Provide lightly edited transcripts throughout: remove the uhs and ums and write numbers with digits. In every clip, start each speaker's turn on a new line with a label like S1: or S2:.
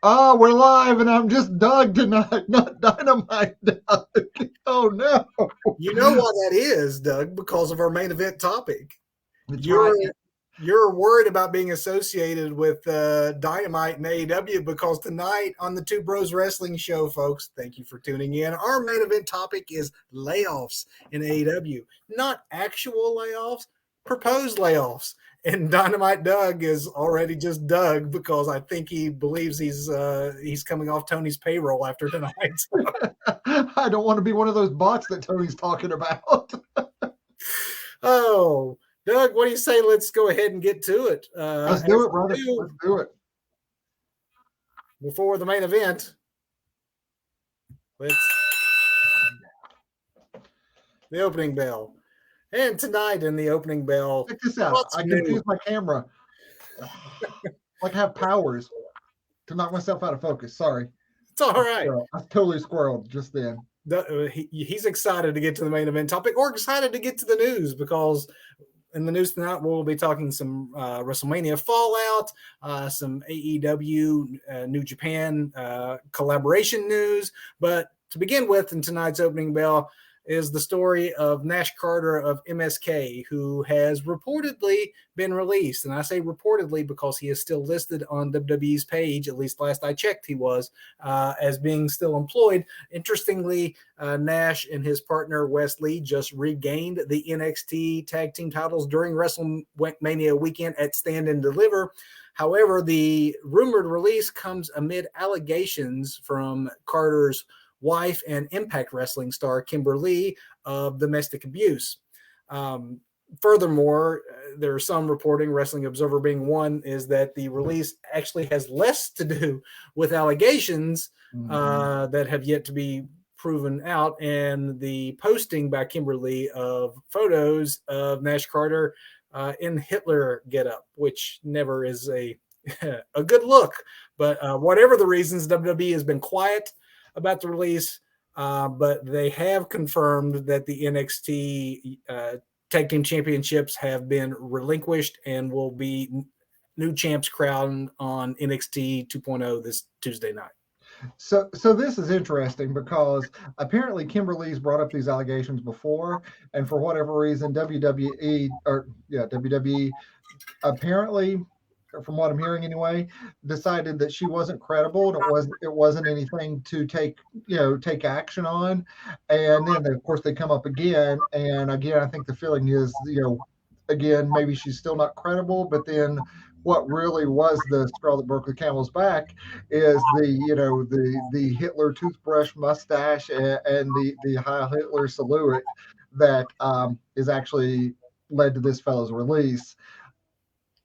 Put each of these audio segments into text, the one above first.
S1: Oh, we're live, and I'm just Doug tonight, not Dynamite Doug. Oh no,
S2: You know why that is, Doug, because of our main event topic.
S1: that's
S2: You're
S1: right.
S2: you're worried about being associated with Dynamite and AEW because tonight on the Two Bros Wrestling Show, folks, thank you for tuning in. Our main event topic is layoffs in AEW, not actual layoffs, proposed layoffs. And Dynamite Doug is already just Doug because I think he believes he's coming off Tony's payroll after tonight.
S1: I don't want to be one of those bots that Tony's talking about.
S2: Oh, Doug, what do you say? Let's go ahead and get to it.
S1: Let's do it, brother. Let's do it.
S2: Before the main event, let's the opening bell. And tonight in the opening bell,
S1: Check this out. I confused my camera. Like I have powers to knock myself out of focus. Sorry.
S2: It's all right.
S1: I totally squirreled just then.
S2: He's excited to get to the main event topic or excited to get to the news because in the news tonight, we'll be talking some WrestleMania fallout, some AEW New Japan collaboration news. But to begin with, in tonight's opening bell, is the story of Nash Carter of MSK, who has reportedly been released. And I say reportedly because he is still listed on WWE's page, at least last I checked he was, as being still employed. Interestingly, Nash and his partner Wes Lee just regained the NXT tag team titles during WrestleMania weekend at Stand and Deliver. However, the rumored release comes amid allegations from Carter's wife and Impact Wrestling star Kimber Lee of domestic abuse. Furthermore, there are some reporting, Wrestling Observer being one, is that the release actually has less to do with allegations that have yet to be proven out, and the posting by Kimber Lee of photos of Nash Carter in Hitler getup, which never is a good look. But whatever the reasons, WWE has been quiet about the release, but they have confirmed that the NXT Tag Team Championships have been relinquished and will be new champs crowned on NXT 2.0 this Tuesday night.
S1: So this is interesting because apparently Kimberly's brought up these allegations before, and for whatever reason, WWE apparently, from what I'm hearing anyway, decided that she wasn't credible and it wasn't anything to take action on. And then of course they come up again, and again I think the feeling is again maybe she's still not credible, but then what really was the straw that broke the camel's back is the Hitler toothbrush mustache and the Heil Hitler salute that is actually led to this fellow's release.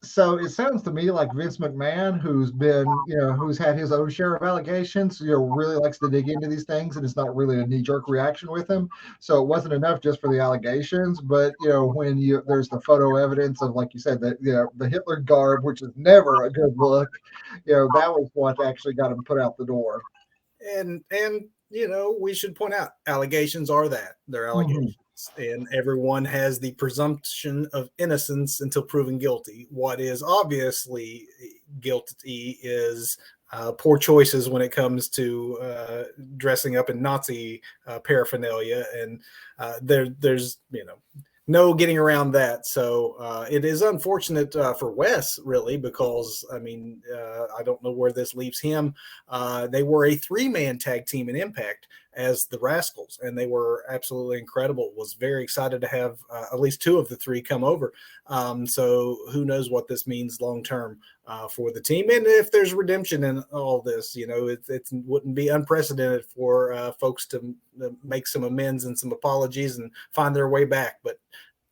S1: So it sounds to me like Vince McMahon, who's had his own share of allegations, really likes to dig into these things, and it's not really a knee-jerk reaction with him. So it wasn't enough just for the allegations, but when there's the photo evidence of, like you said, that the Hitler garb, which is never a good look, that was what actually got him put out the door.
S2: And we should point out allegations are that they're allegations. And everyone has the presumption of innocence until proven guilty. What is obviously guilty is poor choices when it comes to dressing up in Nazi paraphernalia, and there's no getting around that. So it is unfortunate for Wes, really, because I don't know where this leaves him. They were a 3-man tag team in Impact as the Rascals, and they were absolutely incredible. Was very excited to have at least 2 of the 3 come over. So who knows what this means long term for the team, and if there's redemption in all this. It wouldn't be unprecedented for folks to make some amends and some apologies and find their way back, but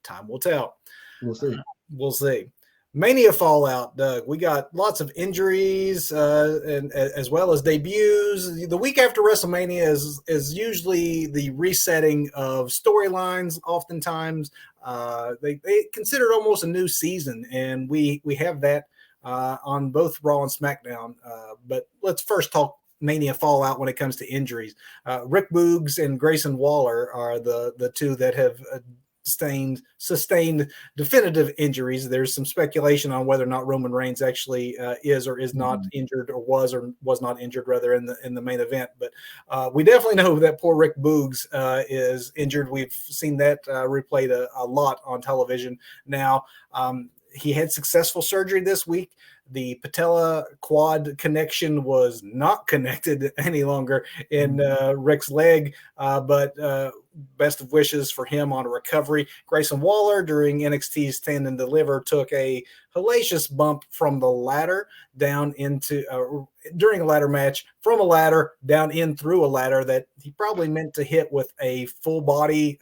S2: time will tell.
S1: We'll see.
S2: Mania fallout, Doug. We got lots of injuries and as well as debuts. The week after WrestleMania is usually the resetting of storylines. Oftentimes, they consider it almost a new season, and we have that on both Raw and SmackDown. But let's first talk Mania fallout when it comes to injuries. Rick Boogs and Grayson Waller are the 2 that have sustained definitive injuries. There's some speculation on whether or not Roman Reigns actually is or is not injured, or was not injured rather in the main event. But we definitely know that poor Rick Boogs is injured. We've seen that replayed a lot on television now. He had successful surgery this week. The patella quad connection was not connected any longer in Rick's leg, but best of wishes for him on a recovery. Grayson Waller, during NXT's Stand and Deliver, took a hellacious bump from the ladder down into during a ladder match, from a ladder down in through a ladder that he probably meant to hit with a full body,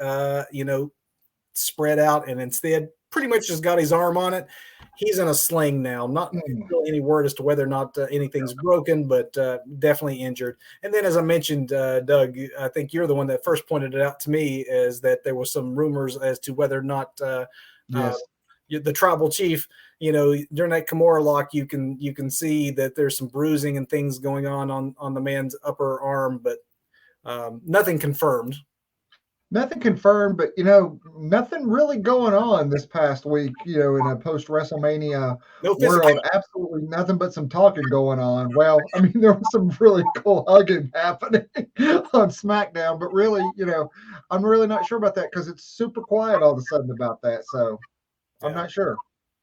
S2: spread out, and instead pretty much just got his arm on it. He's in a sling now. Not really any word as to whether or not anything's broken, but definitely injured. And then, as I mentioned, Doug, I think you're the one that first pointed it out to me, is that there was some rumors as to whether or not the tribal chief, during that Kimura lock, you can see that there's some bruising and things going on the man's upper arm, but nothing confirmed.
S1: Nothing confirmed, but nothing really going on this past week. In a post WrestleMania world, absolutely nothing but some talking going on. Well, I mean, there was some really cool hugging happening on SmackDown, but really, I'm really not sure about that because it's super quiet all of a sudden about that. So I'm not sure.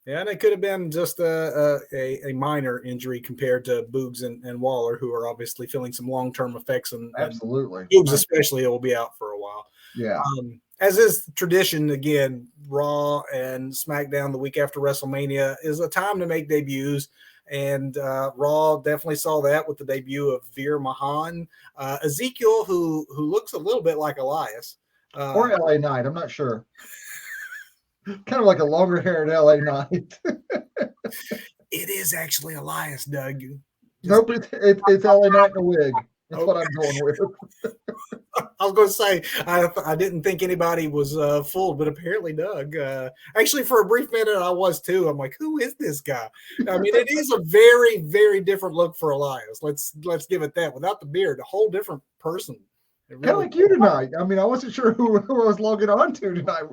S2: Yeah, and it could have been just a minor injury compared to Boogs and Waller, who are obviously feeling some long-term effects. And
S1: absolutely,
S2: Boogs especially will be out for a while.
S1: Yeah.
S2: As is tradition, again, Raw and SmackDown the week after WrestleMania is a time to make debuts. And Raw definitely saw that with the debut of Veer Mahan. Ezekiel, who looks a little bit like Elias.
S1: Or LA Knight, I'm not sure. Kind of like a longer-haired LA Knight.
S2: It is actually Elias, Doug.
S1: Nope, it's LA Knight in a wig. That's what I'm going with.
S2: I was going to say, I didn't think anybody was fooled, but apparently Doug. Actually, for a brief minute, I was too. I'm like, who is this guy? I mean, it is a very, very different look for Elias. Let's give it that. Without the beard, a whole different person.
S1: Really, kind of like you tonight. I mean, I wasn't sure who I was logging on to tonight.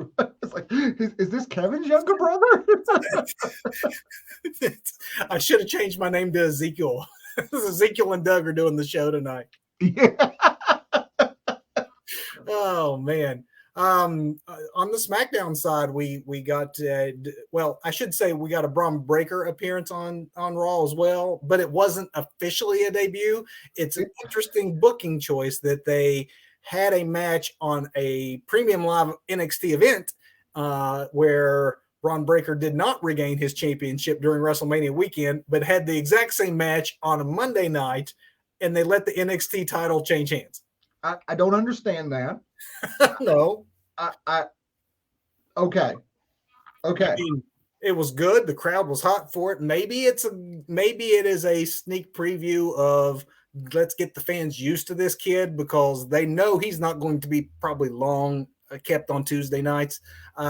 S1: It's like, is this Kevin's younger brother?
S2: I should have changed my name to Ezekiel. Ezekiel and Doug are doing the show tonight.
S1: Yeah.
S2: Oh man. On the SmackDown side, we got I should say we got a Braun Breaker appearance on Raw as well, but it wasn't officially a debut. It's an interesting booking choice that they had a match on a premium live NXT event where Braun Breaker did not regain his championship during WrestleMania weekend, but had the exact same match on a Monday night, and they let the NXT title change hands.
S1: I don't understand that.
S2: No.
S1: Okay.
S2: I mean, it was good. The crowd was hot for it. Maybe it is a sneak preview of let's get the fans used to this kid, because they know he's not going to be probably long kept on Tuesday nights.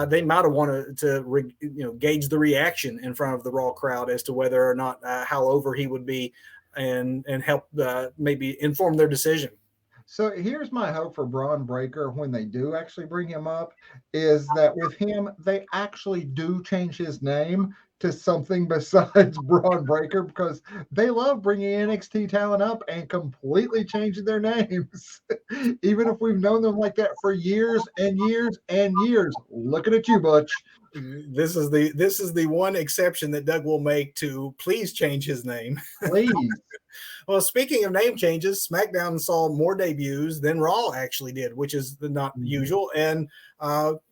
S2: They might have wanted to gauge the reaction in front of the Raw crowd as to whether or not how over he would be, and help maybe inform their decision.
S1: So here's my hope for Braun Breaker when they do actually bring him up, is that with him, they actually do change his name to something besides Braun Breaker, because they love bringing NXT talent up and completely changing their names. Even if we've known them like that for years and years and years. Looking at you, Butch.
S2: This is the one exception that Doug will make to please change his name.
S1: Please.
S2: Well, speaking of name changes, SmackDown saw more debuts than Raw actually did, which is not usual. And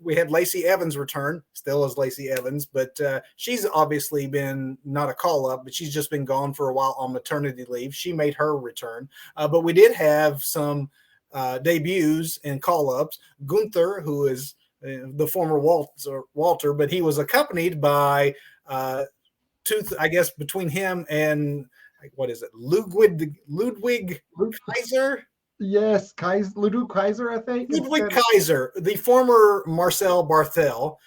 S2: we had Lacey Evans return, still as Lacey Evans, but she's obviously been not a call-up, but she's just been gone for a while on maternity leave. She made her return. But we did have some debuts and call-ups. Gunther, who is the former Walter, but he was accompanied by I guess between him and what is it? Ludwig Kaiser?
S1: Yes, Ludwig Kaiser, I think.
S2: Ludwig Kaiser, the former Marcel Barthel,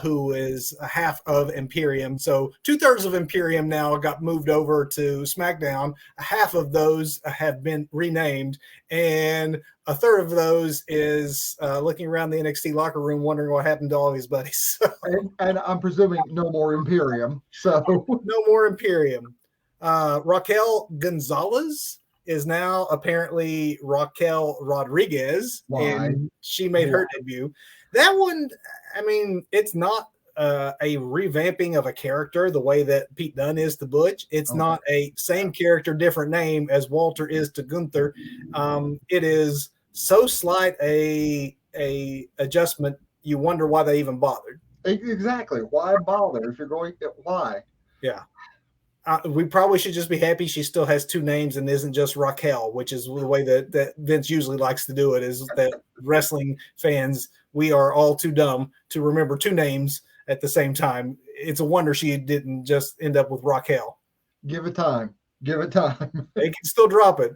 S2: who is a half of Imperium. So 2/3 of Imperium now got moved over to SmackDown. A half of those have been renamed, and a third of those is looking around the NXT locker room wondering what happened to all his buddies.
S1: And I'm presuming no more Imperium. So
S2: no more Imperium. Raquel Gonzalez is now apparently Raquel Rodriguez, and she made her debut. That one, I mean, it's not a revamping of a character the way that Pete Dunne is to Butch. It's not a same character, different name as Walter is to Gunther. It is so slight a adjustment, you wonder why they even bothered.
S1: Exactly. Why bother if you're going? Why?
S2: Yeah. We probably should just be happy she still has two names and isn't just Raquel, which is the way that Vince usually likes to do it, is that wrestling fans, we are all too dumb to remember two names at the same time. It's a wonder she didn't just end up with Raquel.
S1: Give it time. Give it time.
S2: They can still drop it.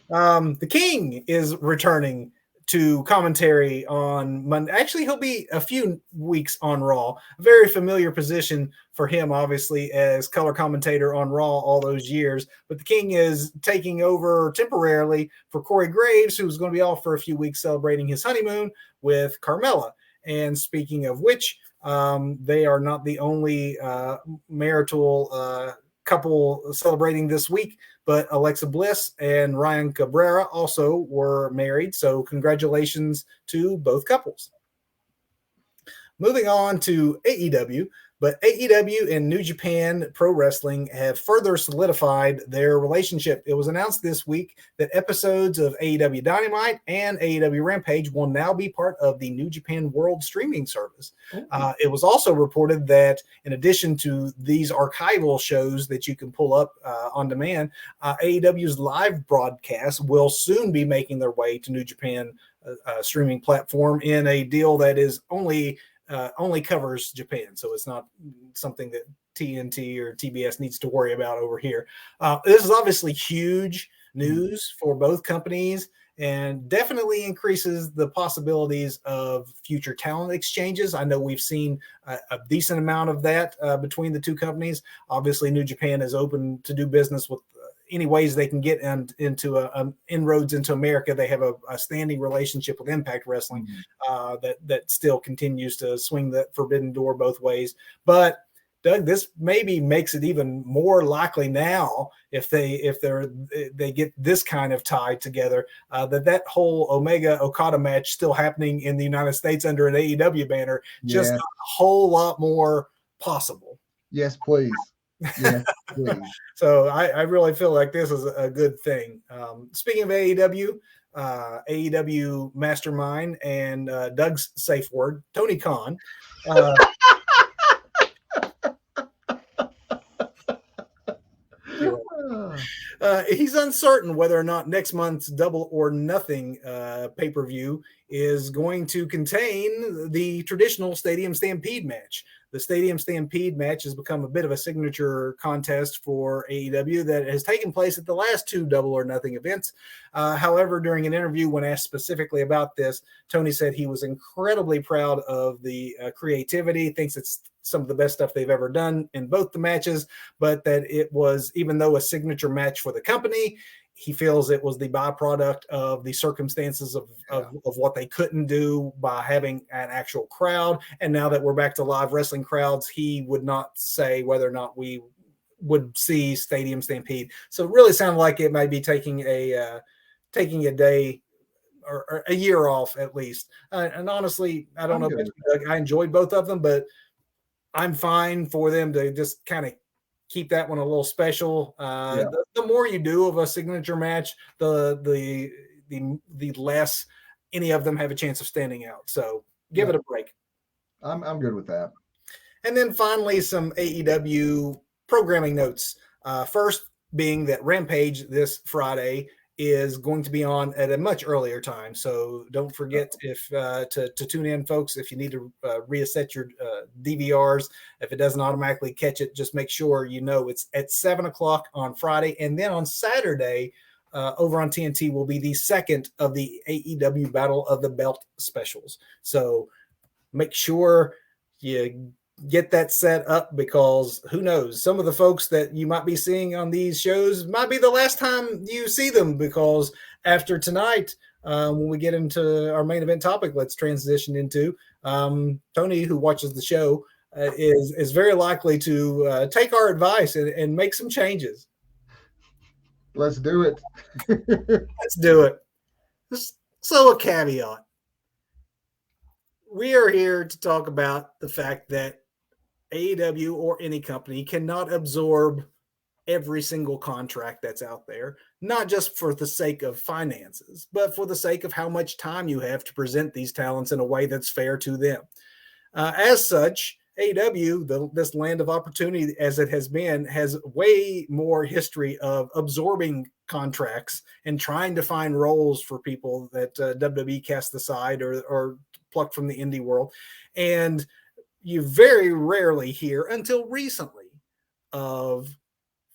S2: The King is returning to commentary on Monday. Actually, he'll be a few weeks on Raw. A very familiar position for him, obviously, as color commentator on Raw all those years. But the King is taking over temporarily for Corey Graves, who's going to be off for a few weeks celebrating his honeymoon with Carmella. And speaking of which, they are not the only marital couple celebrating this week, but Alexa Bliss and Ryan Cabrera also were married. So congratulations to both couples. Moving on to AEW, but AEW and New Japan Pro Wrestling have further solidified their relationship. It was announced this week that episodes of AEW Dynamite and AEW Rampage will now be part of the New Japan World streaming service. It was also reported that in addition to these archival shows that you can pull up on demand, AEW's live broadcasts will soon be making their way to New Japan streaming platform in a deal that is only covers Japan. So it's not something that TNT or TBS needs to worry about over here. This is obviously huge news for both companies and definitely increases the possibilities of future talent exchanges. I know we've seen a decent amount of that between the two companies. Obviously, New Japan is open to do business with any ways they can get into inroads into America. They have a standing relationship with Impact Wrestling that still continues to swing the forbidden door both ways. But Doug, this maybe makes it even more likely now if they get this kind of tie together, that whole Omega Okada match still happening in the United States under an AEW banner, just a whole lot more possible.
S1: Yes, please. Yeah,
S2: so I really feel like this is a good thing. Speaking of AEW, AEW Mastermind and Doug's safe word, Tony Khan. He's uncertain whether or not next month's Double or Nothing pay-per-view is going to contain the traditional Stadium Stampede match. The Stadium Stampede match has become a bit of a signature contest for AEW that has taken place at the last two Double or Nothing events. However, during an interview when asked specifically about this, Tony said he was incredibly proud of the creativity, thinks it's some of the best stuff they've ever done in both the matches, but that it was, even though a signature match for the company, he feels it was the byproduct of the circumstances of what they couldn't do by having an actual crowd. And now that we're back to live wrestling crowds, he would not say whether or not we would see Stadium Stampede. So it really sounded like it might be taking a day or a year off at least. And honestly, I don't know. I enjoyed both of them, but I'm fine for them to just kind of keep that one a little special. The more you do of a signature match, the less any of them have a chance of standing out. So give it a break.
S1: I'm good with that.
S2: And then finally, some AEW programming notes. First being that Rampage this Friday is going to be on at a much earlier time. So don't forget to tune in, folks. If you need to reset your DVRs, if it doesn't automatically catch it, just make sure you know it's at 7 o'clock on Friday. And then on Saturday, over on TNT will be the second of the AEW Battle of the Belt specials. So make sure you get that set up, because who knows, some of the folks that you might be seeing on these shows might be the last time you see them, because after tonight, when we get into our main event topic, let's transition into Tony, who watches the show, is very likely to take our advice and make some changes.
S1: Let's do it.
S2: Let's do it. So, a caveat. We are here to talk about the fact that AEW or any company cannot absorb every single contract that's out there, not just for the sake of finances, but for the sake of how much time you have to present these talents in a way that's fair to them. As such, AEW, this land of opportunity as it has been, has way more history of absorbing contracts and trying to find roles for people that WWE cast aside or plucked from the indie world. And you very rarely hear, until recently, of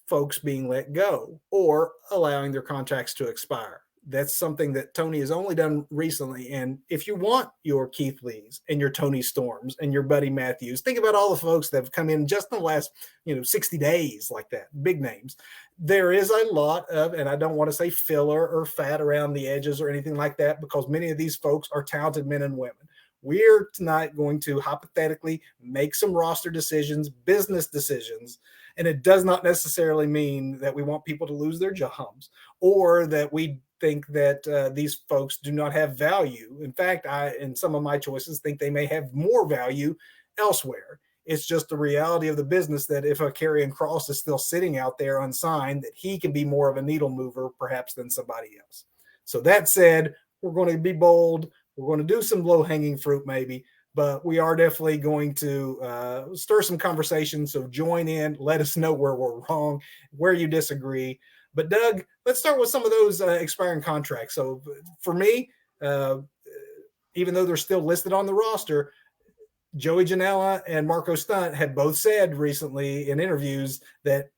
S2: folks being let go or allowing their contracts to expire. That's something that Tony has only done recently. And if you want your Keith Lees and your Tony Storms and your Buddy Matthews, think about all the folks that have come in just in the last 60 days like that, big names. There is a lot of, and I don't want to say filler or fat around the edges or anything like that, because many of these folks are talented men and women. We're tonight going to hypothetically make some roster decisions, business decisions, and it does not necessarily mean that we want people to lose their jobs or that we think that these folks do not have value. In fact, in some of my choices, think they may have more value elsewhere. It's just the reality of the business that if a Karrion Kross is still sitting out there unsigned, that he can be more of a needle mover perhaps than somebody else. So that said, we're going to be bold. We're going to do some low-hanging fruit maybe, but we are definitely going to stir some conversation. So join in. Let us know where we're wrong, where you disagree. But Doug, let's start with some of those expiring contracts. So for me, even though they're still listed on the roster, Joey Janela and Marco Stunt had both said recently in interviews that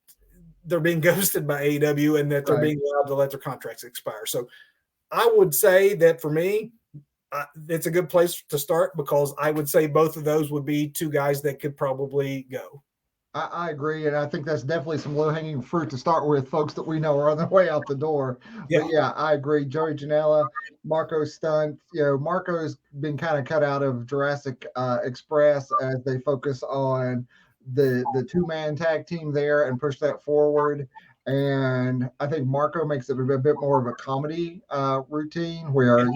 S2: they're being ghosted by AEW and that they're being allowed to let their contracts expire. So I would say that for me, it's a good place to start, because I would say both of those would be two guys that could probably go.
S1: I agree, and I think that's definitely some low-hanging fruit to start with, folks that we know are on their way out the door. Yeah. But yeah, I agree. Joey Janela, Marco Stunt. Marco's been kind of cut out of Jurassic Express as they focus on the two-man tag team there and push that forward. And I think Marco makes it a bit more of a comedy routine where,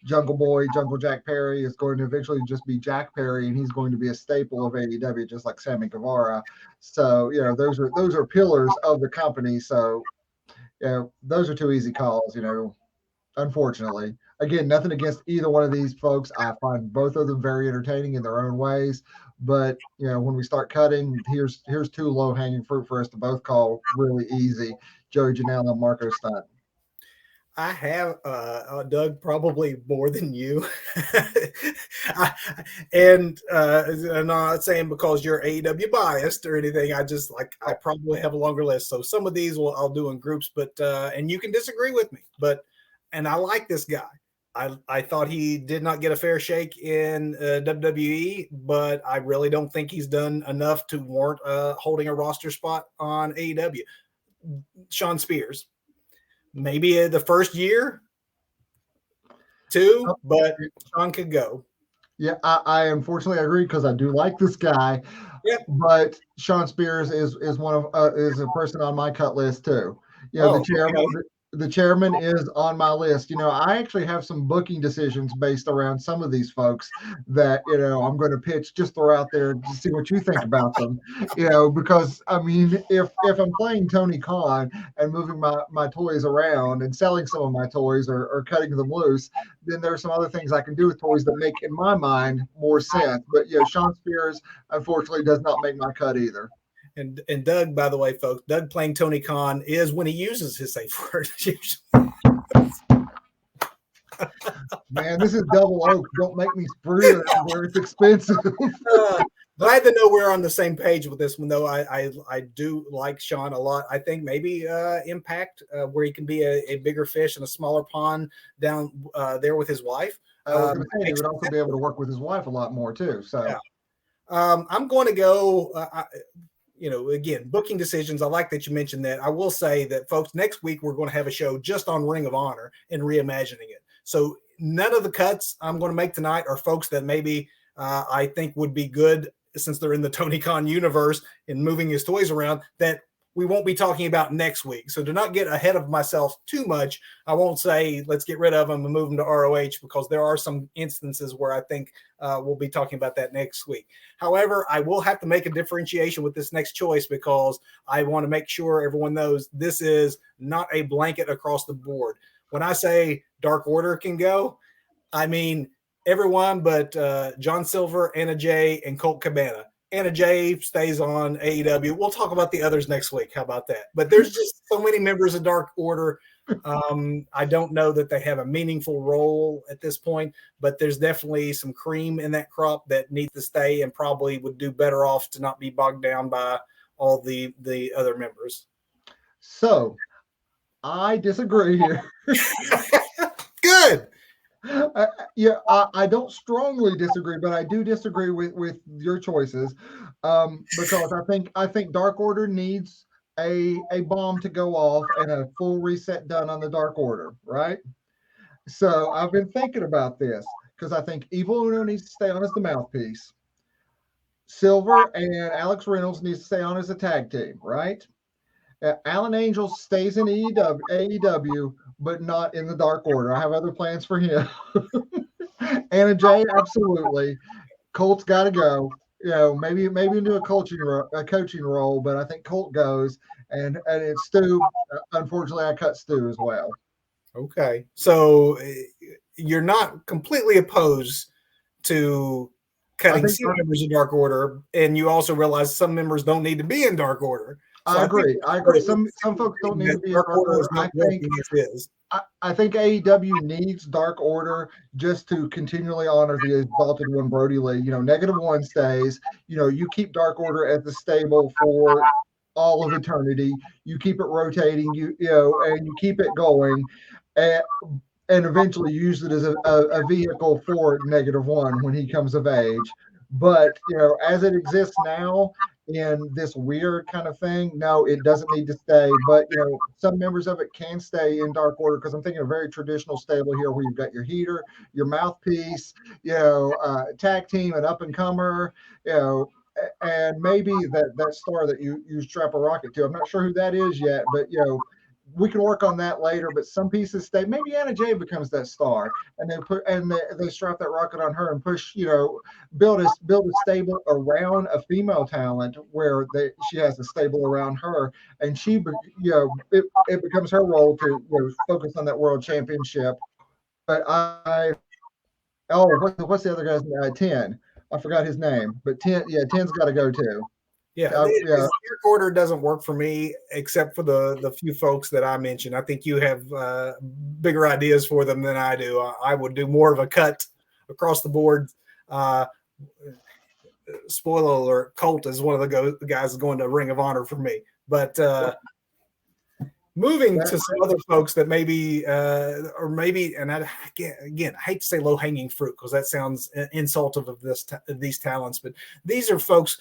S1: Jungle Boy, Jungle Jack Perry is going to eventually just be Jack Perry, and he's going to be a staple of AEW, just like Sammy Guevara. So, those are pillars of the company. So, those are two easy calls, unfortunately. Again, nothing against either one of these folks. I find both of them very entertaining in their own ways. But, when we start cutting, here's two low-hanging fruit for us to both call really easy. Joey Janela and Marco Stunt.
S2: I have, Doug, probably more than you. And I'm not saying because you're AEW biased or anything. I probably have a longer list. So some of these I'll do in groups, but and you can disagree with me. And I like this guy. I thought he did not get a fair shake in WWE, but I really don't think he's done enough to warrant holding a roster spot on AEW. Shawn Spears. Maybe the first year, two, but Shawn could go.
S1: Yeah, I unfortunately agree, because I do like this guy.
S2: Yeah.
S1: But Shawn Spears is is a person on my cut list too. The chairman is on my list. I actually have some booking decisions based around some of these folks that, I'm going to pitch, just throw out there to see what you think about them. Because I mean, if I'm playing Tony Khan and moving my toys around and selling some of my toys or cutting them loose, then there's some other things I can do with toys that make, in my mind, more sense. But Shawn Spears, unfortunately, does not make my cut either.
S2: And Doug, by the way, folks, Doug playing Tony Khan is when he uses his safe word.
S1: Man, this is double oak. Don't make me sprue it where it's expensive.
S2: Glad to know we're on the same page with this one, though. I do like Shawn a lot. I think maybe Impact, where he can be a bigger fish in a smaller pond down there with his wife.
S1: I was going to say he would also be able to work with his wife a lot more too. So.
S2: Yeah. I'm going to go. Again, booking decisions. I like that you mentioned that. I will say that, folks, next week we're going to have a show just on Ring of Honor and reimagining it. So none of the cuts I'm going to make tonight are folks that maybe I think would be good, since they're in the Tony Khan universe and moving his toys around, that we won't be talking about next week. So do not get ahead of myself too much. I won't say let's get rid of them and move them to ROH, because there are some instances where I think we'll be talking about that next week. However, I will have to make a differentiation with this next choice, because I want to make sure everyone knows this is not a blanket across the board. When I say Dark Order can go, I mean everyone but John Silver, Anna Jay, and Colt Cabana. Anna Jay stays on AEW. We'll talk about the others next week. How about that? But there's just so many members of Dark Order. I don't know that they have a meaningful role at this point, but there's definitely some cream in that crop that needs to stay and probably would do better off to not be bogged down by all the other members.
S1: So I disagree here.
S2: Good.
S1: I don't strongly disagree, but I do disagree with your choices, because I think Dark Order needs a bomb to go off and a full reset done on the Dark Order, right? So I've been thinking about this, because I think Evil Uno needs to stay on as the mouthpiece. Silver and Alex Reynolds needs to stay on as a tag team, right? Alan Angel stays in AEW, but not in the Dark Order. I have other plans for him. Anna Jay, absolutely. Colt's got to go. Maybe into a coaching role, but I think Colt goes, and it's Stu. Unfortunately, I cut Stu as well.
S2: Okay, so you're not completely opposed to cutting some members of Dark Order, and you also realize some members don't need to be in Dark Order. So
S1: I agree. Some folks don't need to be in Dark Order. I think AEW needs Dark Order just to continually honor the Exalted One, Brody Lee. -1 stays. You keep Dark Order at the stable for all of eternity. You keep it rotating. And you keep it going, and eventually use it as a vehicle for -1 when he comes of age. But as it exists now, in this weird kind of thing, no, it doesn't need to stay. But some members of it can stay in Dark Order, because I'm thinking a very traditional stable here, where you've got your heater, your mouthpiece, tag team, an up and comer, and maybe that star that you strap a rocket to. I'm not sure who that is yet, but we can work on that later. But some pieces stay. Maybe Anna Jay becomes that star, and they strap that rocket on her and push. Build a stable around a female talent, where she has a stable around her, and it becomes her role to focus on that world championship. But what's the other guy's name? 10. I forgot his name, but 10. Yeah, 10's got to go too.
S2: Yeah, Dark Order doesn't work for me, except for the few folks that I mentioned. I think you have bigger ideas for them than I do. I would do more of a cut across the board. Spoiler alert: Colt is one of the guys going to Ring of Honor for me. But moving to some other folks that maybe, and I hate to say low hanging fruit, because that sounds insultive of these talents, but these are folks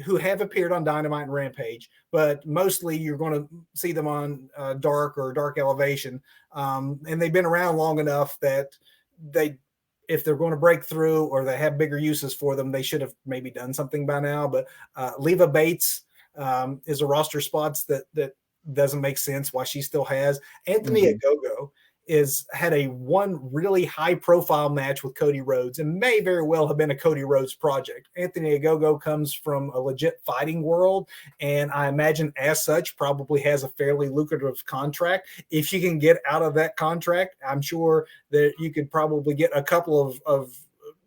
S2: who have appeared on Dynamite and Rampage, but mostly you're going to see them on Dark or Dark Elevation, and they've been around long enough that if they're going to break through or they have bigger uses for them, they should have maybe done something by now. But Leva Bates is a roster spot that doesn't make sense why she still has. Anthony Ogogo had one really high profile match with Cody Rhodes, and may very well have been a Cody Rhodes project. Anthony Ogogo comes from a legit fighting world, and I imagine as such probably has a fairly lucrative contract. If you can get out of that contract, I'm sure that you could probably get a couple of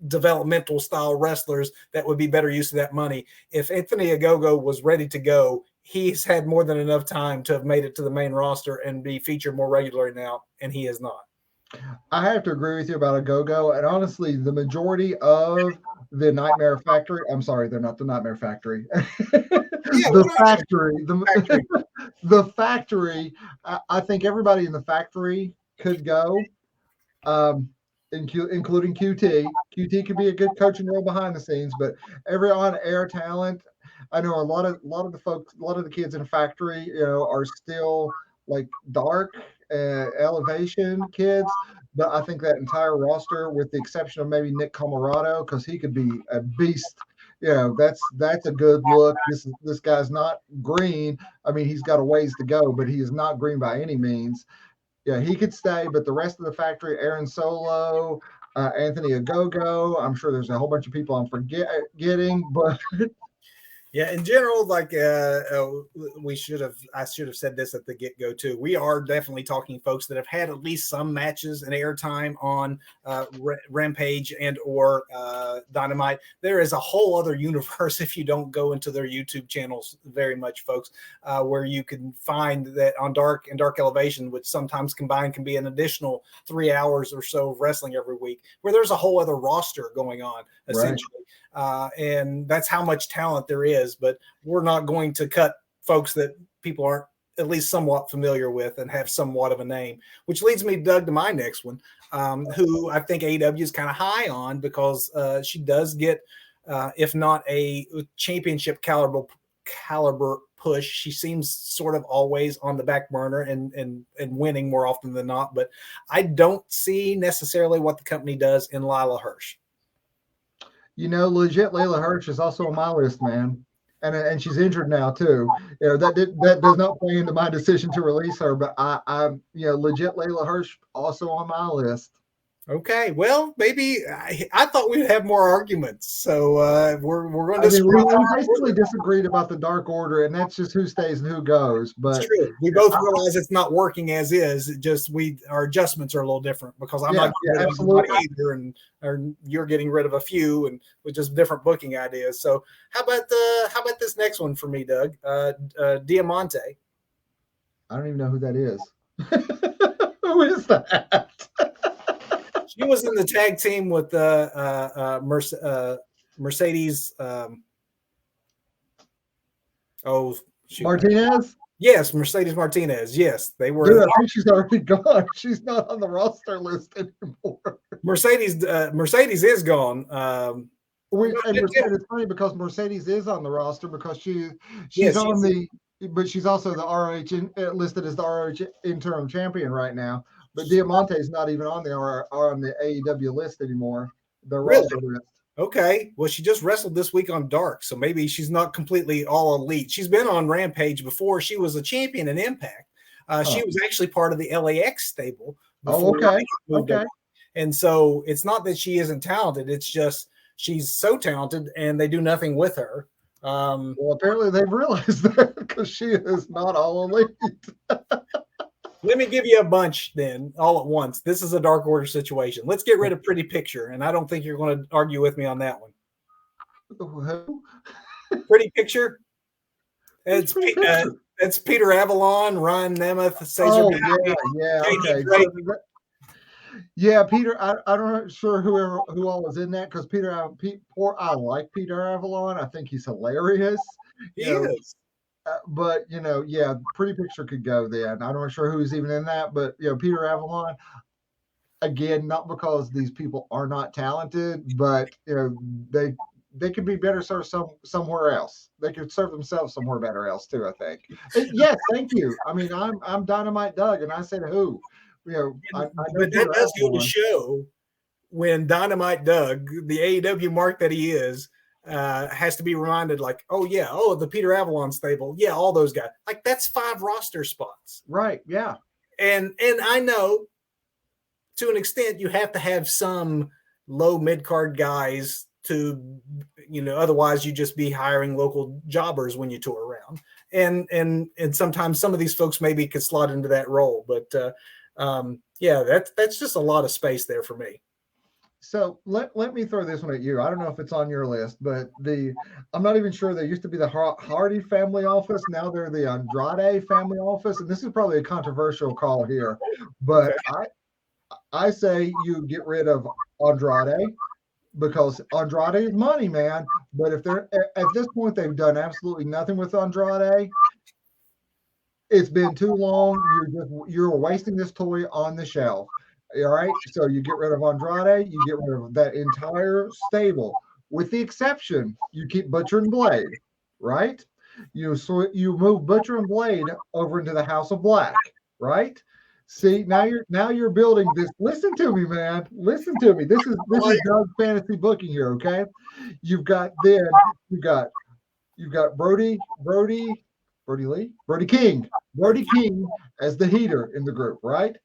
S2: developmental style wrestlers that would be better use of that money. If Anthony Ogogo was ready to go, he's had more than enough time to have made it to the main roster and be featured more regularly now, and he is not.
S1: I have to agree with you about Ogogo, and honestly, the majority of the Nightmare Factory, I'm sorry, they're not the Nightmare Factory. The factory, I think everybody in the factory could go. including QT. QT could be a good coaching role behind the scenes, but every on-air talent, I know a lot of the folks, a lot of the kids in factory, are still like dark elevation kids. But I think that entire roster, with the exception of maybe Nick Camarado, because he could be a beast. That's a good look. This guy's not green. I mean, he's got a ways to go, but he is not green by any means. Yeah, he could stay, but the rest of the factory, Aaron Solo, Anthony Agogo, I'm sure there's a whole bunch of people I'm forgetting, but
S2: yeah, in general, like I should have said this at the get-go too. We are definitely talking folks that have had at least some matches and airtime on Rampage and or Dynamite. There is a whole other universe if you don't go into their YouTube channels very much, folks, where you can find that on Dark and Dark Elevation, which sometimes combined can be an additional 3 hours or so of wrestling every week, where there's a whole other roster going on essentially. Right. And that's how much talent there is, but we're not going to cut folks that people aren't at least somewhat familiar with and have somewhat of a name, which leads me, Doug, to my next one, who I think AEW is kind of high on because she does get, if not a championship caliber push, she seems sort of always on the back burner and winning more often than not, but I don't see necessarily what the company does in Lila Hirsch.
S1: Legit Layla Hirsch is also on my list, man. And she's injured now too. That does not play into my decision to release her, but I legit Layla Hirsch also on my list.
S2: Okay, well, maybe I thought we'd have more arguments, so we're going to.
S1: We basically disagreed about the Dark Order, and that's just who stays and who goes. But
S2: it's true. We both realize it's not working as is. It just our adjustments are a little different because I'm not getting rid of everybody either, and you're getting rid of a few, and with just different booking ideas. So how about this next one for me, Doug? Diamante.
S1: I don't even know who that is. Who is that?
S2: She was in the tag team with Mercedes.
S1: Martinez?
S2: Yes, Mercedes Martinez. Yes, they were.
S1: Dude, I think she's already gone. She's not on the roster list anymore.
S2: Mercedes is gone.
S1: It's funny because Mercedes is on the roster because she's but she's also the ROH listed as the ROH interim champion right now. But Diamante is not even on the AEW list anymore. The roster list.
S2: Okay. Well, she just wrestled this week on Dark, so maybe she's not completely all elite. She's been on Rampage before. She was a champion in Impact. She was actually part of the LAX stable.
S1: Okay.
S2: And so it's not that she isn't talented. It's just she's so talented, and they do nothing with her.
S1: Well, apparently they've realized that because she is not all elite.
S2: Let me give you a bunch then, all at once. This is a Dark Order situation. Let's get rid of Pretty Picture, and I don't think you're going to argue with me on that one.
S1: Who?
S2: Pretty Picture? It's Peter Avalon, Ryan Nemeth, Cesar.
S1: Yeah, Peter. I'm not sure who all was in that because I like Peter Avalon. I think he's hilarious.
S2: He is.
S1: But Pretty Picture could go then. I'm not sure who's even in that, but Peter Avalon, again, not because these people are not talented, but they could be better served somewhere else. They could serve themselves somewhere better else too, I think. Yes, thank you. I mean, I'm Dynamite Doug, and I said who. I
S2: but that does go to show when Dynamite Doug, the AEW mark that he is, has to be reminded, like, the Peter Avalon stable, all those guys, like that's 5 roster spots,
S1: right? Yeah,
S2: and I know to an extent you have to have some low mid card guys to, otherwise you just be hiring local jobbers when you tour around, and sometimes some of these folks maybe could slot into that role, but that's just a lot of space there for me.
S1: So let me throw this one at you. I don't know if it's on your list, but I'm not even sure. There used to be the Hardy family office. Now they're the Andrade family office. And this is probably a controversial call here, but I say you get rid of Andrade because Andrade is money, man. But if they're at this point, they've done absolutely nothing with Andrade. It's been too long. You're wasting this toy on the shelf. All right. So you get rid of Andrade, you get rid of that entire stable, with the exception you keep Butcher and Blade, right? You move Butcher and Blade over into the House of Black, right? See, now you're building this. Listen to me, man. Listen to me. This is Doug fantasy booking here, okay? You've got then you've got Brody King as the heater in the group, right?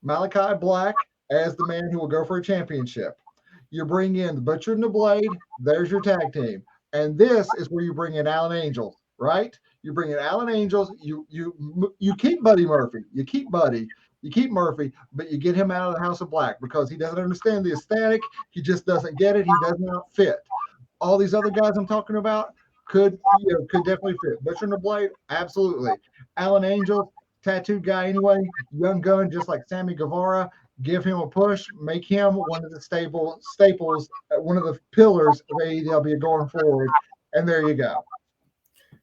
S1: Malachi Black as the man who will go for a championship. You bring in the Butcher and the Blade. There's your tag team. And this is where you bring in Alan Angels, right? You bring in Alan Angels. You keep Buddy Murphy. You keep Buddy. You keep Murphy, but you get him out of the House of Black because he doesn't understand the aesthetic. He just doesn't get it. He does not fit. All these other guys I'm talking about could definitely fit. Butcher and the Blade, absolutely. Alan Angels, tattooed guy anyway. Young gun, just like Sammy Guevara. Give him a push. Make him one of the staples, one of the pillars of AEW going forward. And there you go.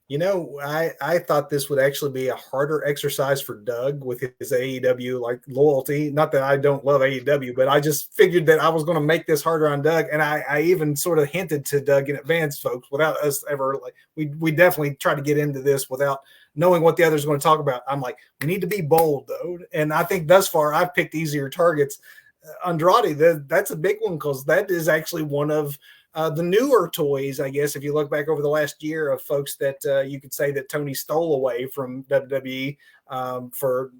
S2: You know, I thought this would actually be a harder exercise for Doug with his AEW like loyalty. Not that I don't love AEW, but I just figured that I was going to make this harder on Doug. And I even sort of hinted to Doug in advance, folks, without us ever like we definitely try to get into this without knowing what the other's going to talk about. I'm like, we need to be bold though. And I think thus far I've picked easier targets. Andrade, that's a big one because that is actually one of the newer toys, I guess, if you look back over the last year of folks that you could say that Tony stole away from WWE for,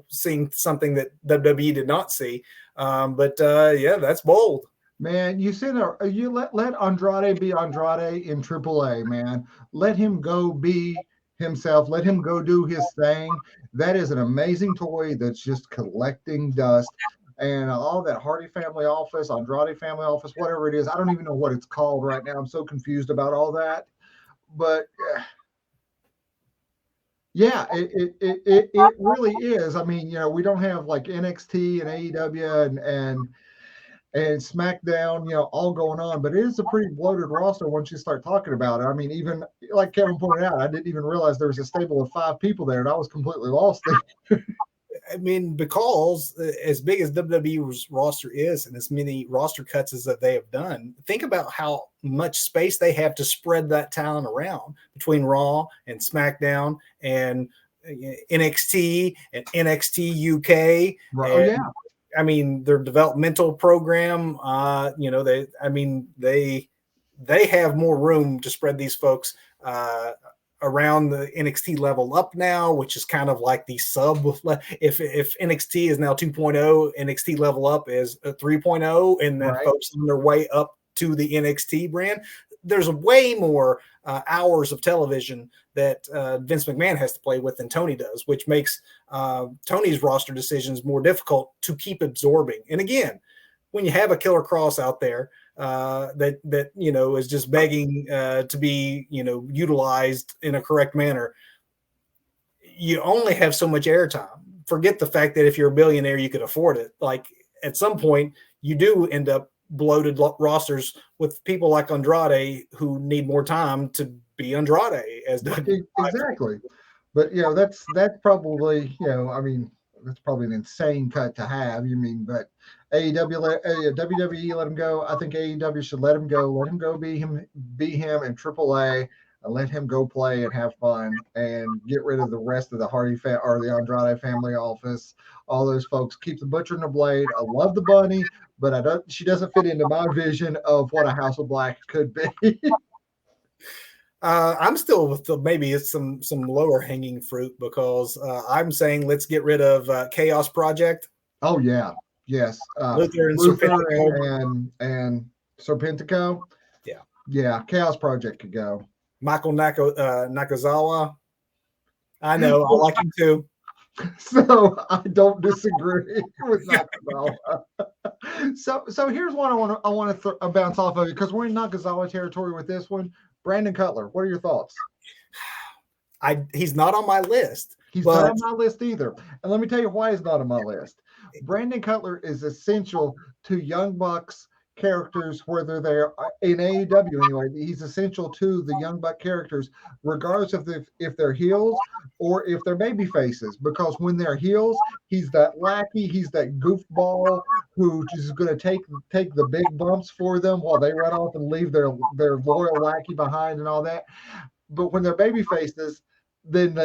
S2: seeing something that WWE did not see. Yeah, that's bold.
S1: Man, you said you let Andrade be Andrade in AAA, man. Let him go be himself. Let him go do his thing. That is an amazing toy that's just collecting dust. And all that Hardy family office, Andrade family office, whatever it is, I don't even know what it's called right now. I'm so confused about all that. But yeah, it really is. I mean, we don't have like NXT and AEW and SmackDown, all going on, but it is a pretty bloated roster once you start talking about it. I mean, even like Kevin pointed out, I didn't even realize there was a stable of 5 people there, and I was completely lost there.
S2: I mean, because as big as WWE's roster is and as many roster cuts as that they have done, think about how much space they have to spread that talent around between Raw and SmackDown and NXT and NXT UK.
S1: Right.
S2: And,
S1: yeah.
S2: I mean, their developmental program, they have more room to spread these folks around the NXT level up now, which is kind of like the sub. If NXT is now 2.0, NXT level up is 3.0, and then folks on their way up to the NXT brand. There's way more hours of television that Vince McMahon has to play with than Tony does, which makes Tony's roster decisions more difficult to keep absorbing. And again, when you have a Killer Cross out there that is just begging to be utilized in a correct manner, you only have so much airtime. Forget the fact that if you're a billionaire, you could afford it. Like at some point, you do end up bloated rosters with people like Andrade who need more time to be Andrade as
S1: exactly. But that's probably that's probably an insane cut to have. But WWE let him go. I think AEW should let him go. Let him go be him in AAA, and let him go play and have fun and get rid of the rest of the Hardy or the Andrade family office. All those folks. Keep the Butcher and the Blade. I love the Bunny, but she doesn't fit into my vision of what a House of Black could be.
S2: I'm still with maybe it's some lower hanging fruit because I'm saying let's get rid of Chaos Project.
S1: Oh yeah, yes.
S2: Luther and
S1: Serpentico. Yeah. Chaos Project could go.
S2: Michael Nakazawa. I know, I like him too.
S1: So I don't disagree with Nakazawa. So here's one I want to bounce off of you because we're in Nakazawa territory with this one. Brandon Cutler, what are your thoughts?
S2: He's not on my list.
S1: He's not on my list either. And let me tell you why he's not on my list. Brandon Cutler is essential to Young Bucks characters, whether they're in AEW anyway. He's essential to the Young Buck characters, regardless of if they're heels or if they're baby faces. Because when they're heels, he's that lackey, he's that goofball who is going to take the big bumps for them while they run off and leave their loyal lackey behind and all that. But when they're baby faces, again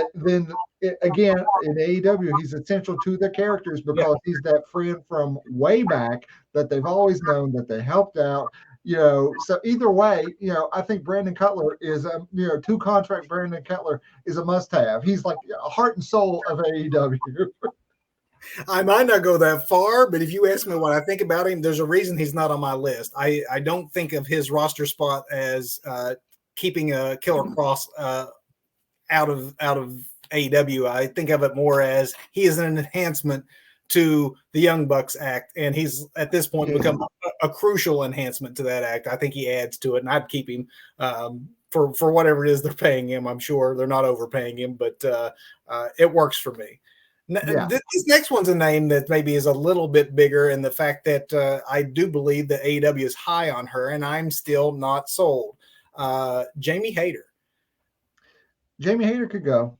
S1: in AEW, he's essential to their characters because he's that friend from way back that they've always known, that they helped out. So either way, I think Brandon Cutler is two contract Brandon Cutler is a must-have. He's like a heart and soul of AEW.
S2: I might not go that far, but if you ask me what I think about him, there's a reason he's not on my list. I don't think of his roster spot as keeping a Killer Cross out of AEW. I think of it more as he is an enhancement to the Young Bucks act, and he's at this point become a crucial enhancement to that act. I think he adds to it, and I'd keep him for whatever it is they're paying him. I'm sure they're not overpaying him, but it works for me. This next one's a name that maybe is a little bit bigger in the fact that I do believe that AEW is high on her, and I'm still not sold. Jamie Hayter.
S1: Jamie Hayter could go.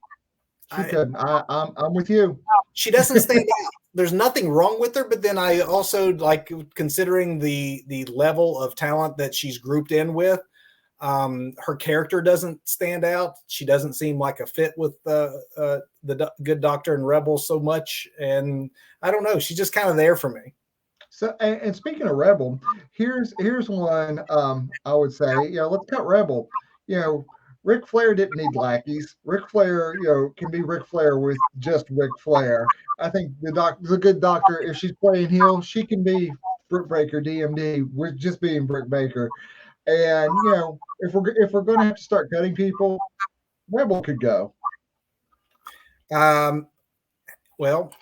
S1: She could. I'm with you.
S2: She doesn't stand out. There's nothing wrong with her, but then I also like considering the level of talent that she's grouped in with. Her character doesn't stand out. She doesn't seem like a fit with the Good Doctor and Rebel so much, and I don't know. She's just kind of there for me.
S1: So, and speaking of Rebel, here's one I would say. Let's cut Rebel. Ric Flair didn't need lackeys. Ric Flair, can be Ric Flair with just Ric Flair. I think the Good Doctor, if she's playing heel, she can be Britt Baker, DMD, with just being Britt Baker. And if we're going to have to start cutting people, Rebel could go.
S2: Well,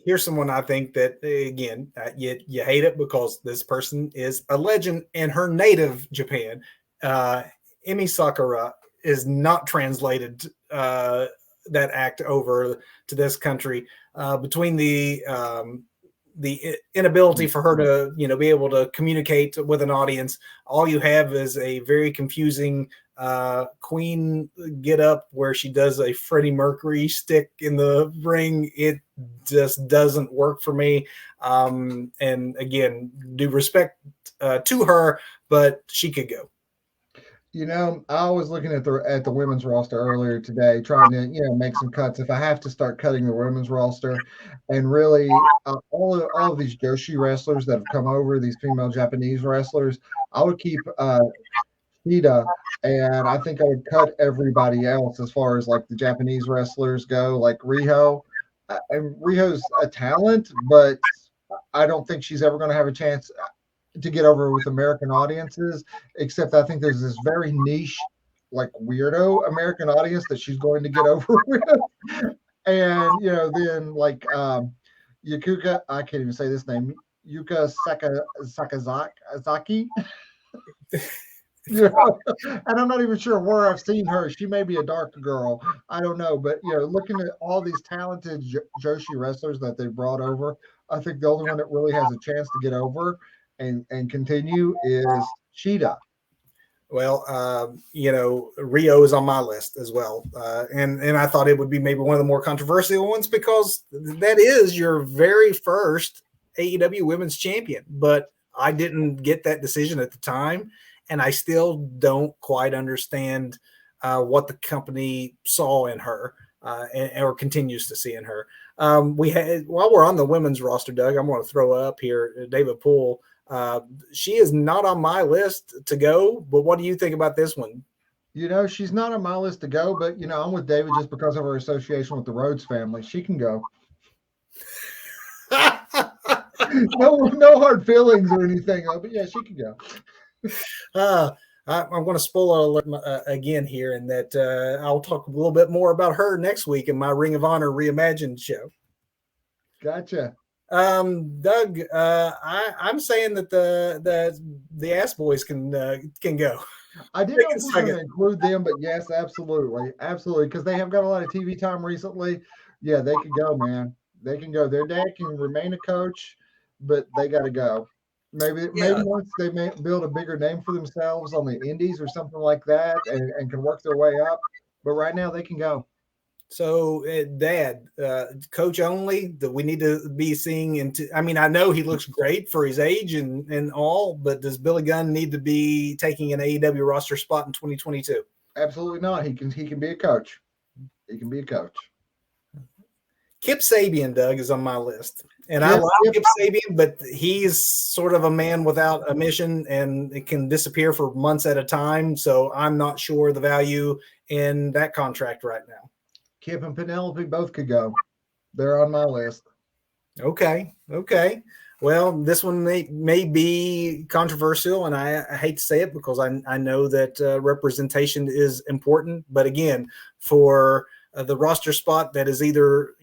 S2: here's someone I think that again you hate it because this person is a legend in her native Japan. Emi Sakura is not translated that act over to this country between the inability for her to be able to communicate with an audience. All you have is a very confusing Queen get up where she does a Freddie Mercury stick in the ring. It just doesn't work for me. And again, due respect to her, but she could go.
S1: I was looking at the women's roster earlier today, trying to make some cuts. If I have to start cutting the women's roster, and really all of these Joshi wrestlers that have come over, these female Japanese wrestlers, I would keep Shida, and I think I would cut everybody else as far as like the Japanese wrestlers go, like Riho. And Riho's a talent, but I don't think she's ever going to have a chance to get over with American audiences, except I think there's this very niche, like weirdo American audience that she's going to get over with. And, then like Yuka, I can't even say this name, Yuka Sakazaki. And I'm not even sure where I've seen her. She may be a dark girl. I don't know. But, looking at all these talented Joshi wrestlers that they brought over, I think the only one that really has a chance to get over and continue is Shida.
S2: Well, Rio is on my list as well. And I thought it would be maybe one of the more controversial ones because that is your very first AEW Women's Champion. But I didn't get that decision at the time, and I still don't quite understand what the company saw in her or continues to see in her. While we're on the women's roster, Doug, I'm going to throw up here David Poole. She is not on my list to go, but what do you think about this one?
S1: She's not on my list to go, but I'm with David just because of her association with the Rhodes family. She can go. No hard feelings or anything, but yeah, she can go.
S2: I'm going to spoil again here, in that I'll talk a little bit more about her next week in my Ring of Honor Reimagined show.
S1: Gotcha.
S2: Doug, I'm saying that the Ass Boys can go.
S1: I didn't know if we were going to include them, but yes, absolutely, because they have got a lot of TV time recently. Yeah, they can go, man. They can go. Their dad can remain a coach, but they got to go. Maybe once they may build a bigger name for themselves on the indies or something like that, and can work their way up. But right now they can go.
S2: So, Dad, coach only that we need to be seeing into. I mean, I know he looks great for his age and all, but does Billy Gunn need to be taking an AEW roster spot in 2022?
S1: Absolutely not. He can be a coach. He can be a coach.
S2: Kip Sabian, Doug, is on my list. And I love Kip Sabian, but he's sort of a man without a mission, and it can disappear for months at a time. So I'm not sure the value in that contract right now.
S1: Kip and Penelope both could go. They're on my list.
S2: Okay. Well, this one may be controversial, and I hate to say it because I know that representation is important. But again, for the roster spot that is either,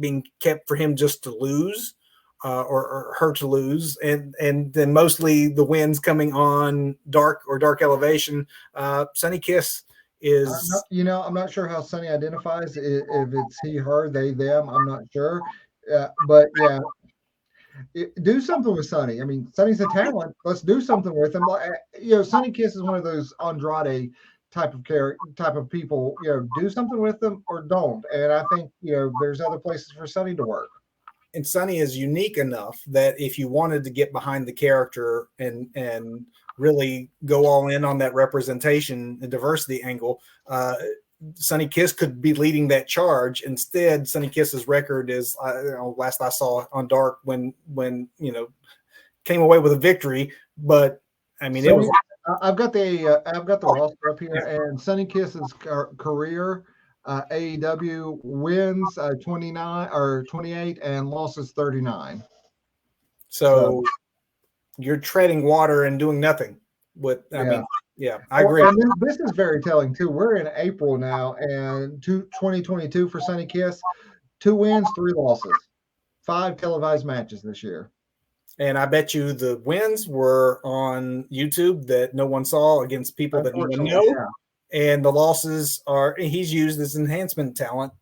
S2: being kept for him just to lose or her to lose, and then mostly the wins coming on Dark or Dark Elevation, Sunny Kiss is...
S1: I'm not sure how Sunny identifies, if it's he, her, they, them. I'm not sure. But yeah, do something with Sunny. I mean, Sunny's a talent. Let's do something with him. Sunny Kiss is one of those Andrade type of people. Do something with them or don't. And I think there's other places for Sunny to work.
S2: And Sunny is unique enough that if you wanted to get behind the character and really go all in on that representation and diversity angle, Sunny Kiss could be leading that charge. Instead, Sunny Kiss's record is, last I saw on Dark, when came away with a victory, but I mean, it was.
S1: I've got the roster up here, and Sunny Kiss's career, AEW wins 29 or 28 and losses 39.
S2: So you're treading water and doing nothing with. I mean, I agree.
S1: And this is very telling too. We're in April now, and 2022 for Sunny Kiss, 2 wins, 3 losses, 5 televised matches this year.
S2: And I bet you the wins were on YouTube that no one saw against people that no one know. Yeah. And the losses are, he's used as enhancement talent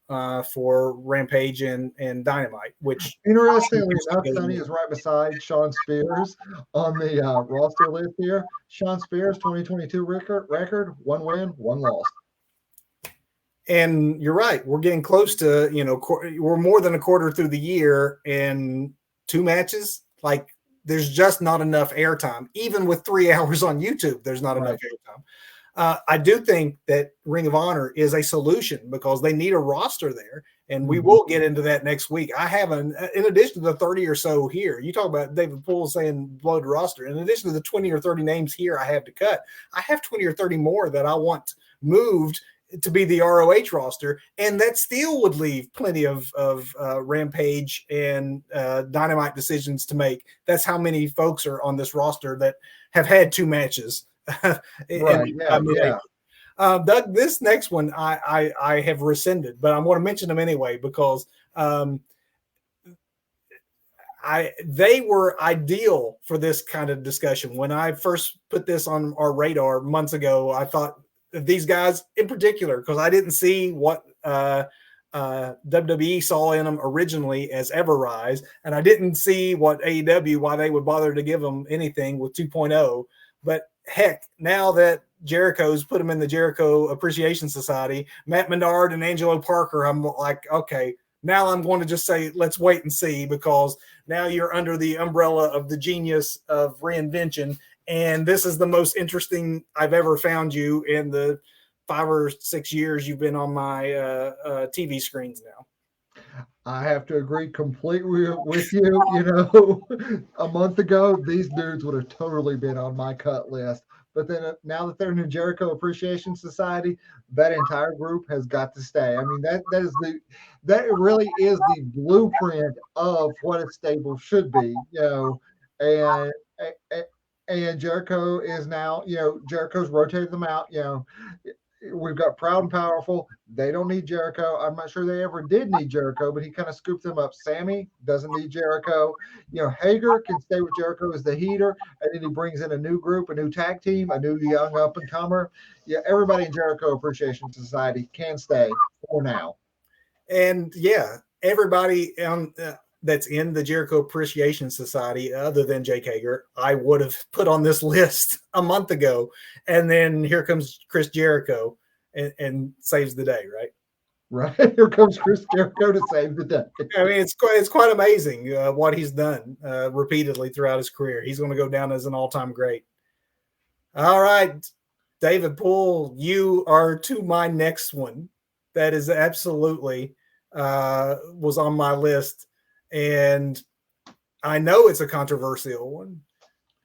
S2: for Rampage and Dynamite, which...
S1: Interestingly enough, Sunny is right beside Sean Spears on the roster list here. Sean Spears, 2022 record, 1 win, 1 loss.
S2: And you're right. We're getting close to, we're more than a quarter through the year, and 2 matches. Like, there's just not enough airtime. Even with 3 hours on YouTube, there's not enough airtime. I do think that Ring of Honor is a solution because they need a roster there, and we will get into that next week. I have in addition to the 30 or so here, you talk about David Poole saying bloated roster. In addition to the 20 or 30 names here I have to cut, I have 20 or 30 more that I want moved to be the ROH roster, and that still would leave plenty of Rampage and Dynamite decisions to make. That's how many folks are on this roster that have had 2 matches. Doug, this next one I have rescinded, but I want to mention them anyway because they were ideal for this kind of discussion. When I first put this on our radar months ago, I thought these guys in particular, because I didn't see what WWE saw in them originally as Ever-Rise, and I didn't see what AEW, why they would bother to give them anything with 2.0. But heck, now that Jericho's put them in the Jericho Appreciation Society, Matt Menard and Angelo Parker, I'm like, okay, now I'm going to just say, let's wait and see, because now you're under the umbrella of the genius of reinvention. And this is the most interesting I've ever found you in the 5 or 6 years you've been on my TV screens now.
S1: I have to agree completely with you. A month ago, these dudes would have totally been on my cut list. But then now that they're in the Jericho Appreciation Society, that entire group has got to stay. I mean, that really is the blueprint of what a stable should be, and Jericho is now, Jericho's rotated them out, We've got Proud and Powerful. They don't need Jericho. I'm not sure they ever did need Jericho, but he kind of scooped them up. Sammy doesn't need Jericho. Hager can stay with Jericho as the heater, and then he brings in a new group, a new tag team, a new young up-and-comer. Yeah, everybody in Jericho Appreciation Society can stay for now.
S2: And, everybody that's in the Jericho Appreciation Society other than Jake Hager, I would have put on this list a month ago. And then here comes Chris Jericho and saves the day, right?
S1: Right. Here comes Chris Jericho to save the day.
S2: I mean, it's quite amazing what he's done repeatedly throughout his career. He's going to go down as an all-time great. All right, David Poole, you are to my next one. That is absolutely was on my list, and I know it's a controversial one,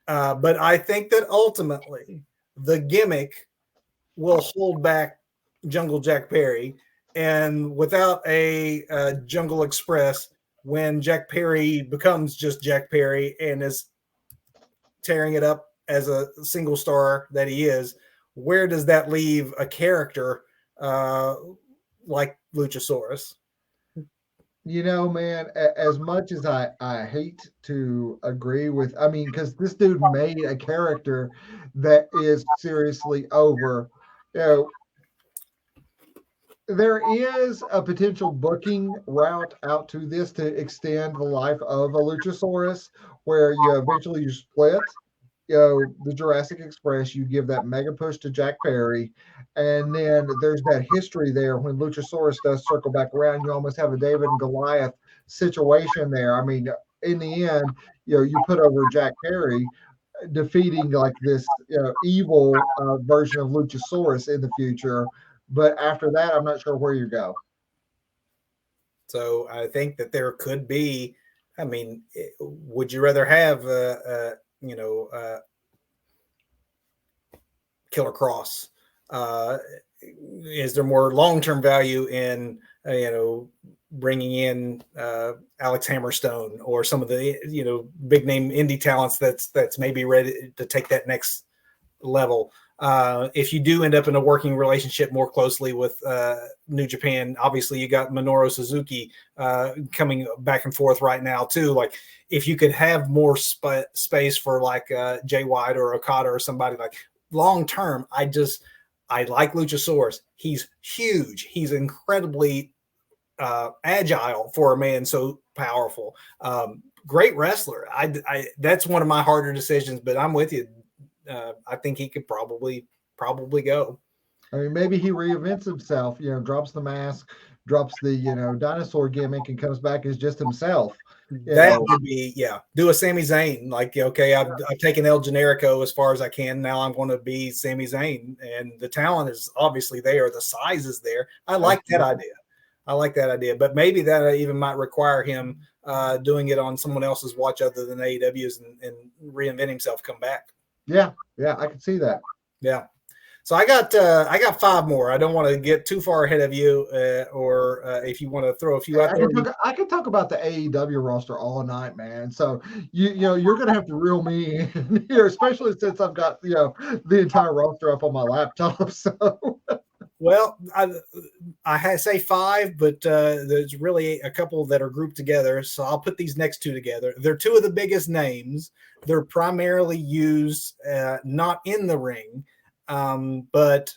S2: but I think that ultimately the gimmick will hold back Jungle Jack Perry. And without a Jungle Express, when Jack Perry becomes just Jack Perry and is tearing it up as a single star that he is, where does that leave a character like Luchasaurus?
S1: You know, man, as much as I hate to agree with, I mean, because this dude made a character that is seriously over. You know, there is a potential booking route out to this to extend the life of a Luchasaurus, where you split. You know, the Jurassic Express, you give that mega push to Jack Perry, and then there's that history there when Luchasaurus does circle back around. You almost have a David and Goliath situation there. I mean, in the end, you put over Jack Perry defeating like this evil version of Luchasaurus in the future. But after that, I'm not sure where you go.
S2: So I think that there could be. I mean, would you rather have Killer Cross? Is there more long-term value in bringing in Alex Hammerstone or some of the big name indie talents that's maybe ready to take that next level? If you do end up in a working relationship more closely with New Japan, obviously you got Minoru Suzuki coming back and forth right now too. Like if you could have more space for like Jay White or Okada or somebody like long term, I like Luchasaurus. He's huge. He's incredibly agile for a man so powerful. Great wrestler. I that's one of my harder decisions, but I'm with you. I think he could probably go.
S1: I mean, maybe he reinvents himself, drops the mask, drops the, dinosaur gimmick and comes back as just himself.
S2: That would be, do a Sami Zayn. Like, okay, I've taken El Generico as far as I can. Now I'm going to be Sami Zayn. And the talent is obviously there. The size is there. I like that idea. But maybe that even might require him doing it on someone else's watch other than AEW's and reinvent himself, come back.
S1: Yeah, I can see that.
S2: Yeah. So I got 5 more. I don't want to get too far ahead of you, or if you want to throw a few out there.
S1: I could talk about the AEW roster all night, man. So you're gonna have to reel me in here, especially since I've got the entire roster up on my laptop. So.
S2: Well, I say 5, but there's really a couple that are grouped together. So I'll put these next 2 together. They're 2 of the biggest names. They're primarily used not in the ring, but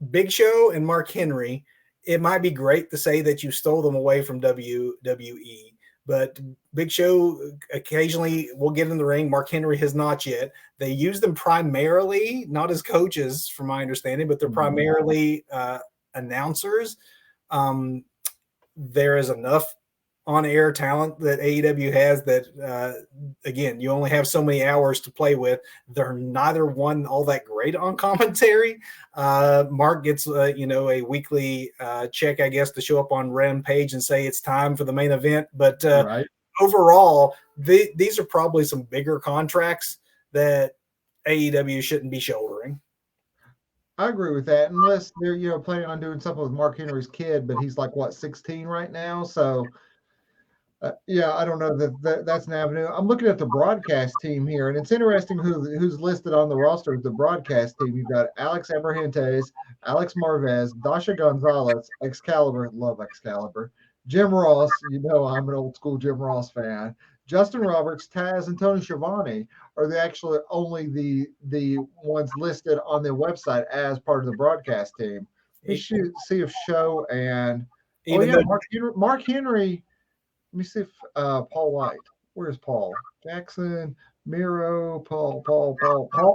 S2: Big Show and Mark Henry. It might be great to say that you stole them away from WWE, but Big Show occasionally will get in the ring. Mark Henry has not yet. They use them primarily, not as coaches, from my understanding, but they're primarily announcers. There is enough on-air talent that AEW has that, again, you only have so many hours to play with. They're neither one all that great on commentary. Mark gets, a weekly check, I guess, to show up on Rampage and say it's time for the main event. But
S1: right.
S2: Overall, these are probably some bigger contracts that AEW shouldn't be shouldering.
S1: I agree with that, unless they're planning on doing something with Mark Henry's kid, but he's like 16 right now, so I don't know that's an avenue. I'm looking at the broadcast team here, and it's interesting who's listed on the roster of the broadcast team. You've got Alex Abrahantes, Alex Marvez, Dasha Gonzalez, Excalibur, love Excalibur, Jim Ross. I'm an old school Jim Ross fan. Justin Roberts, Taz, and Tony Schiavone are actually only the ones listed on their website as part of the broadcast team. Let's see if Show and Mark Henry. Let me see if Paul White. Where's Paul Jackson? Miro, Paul.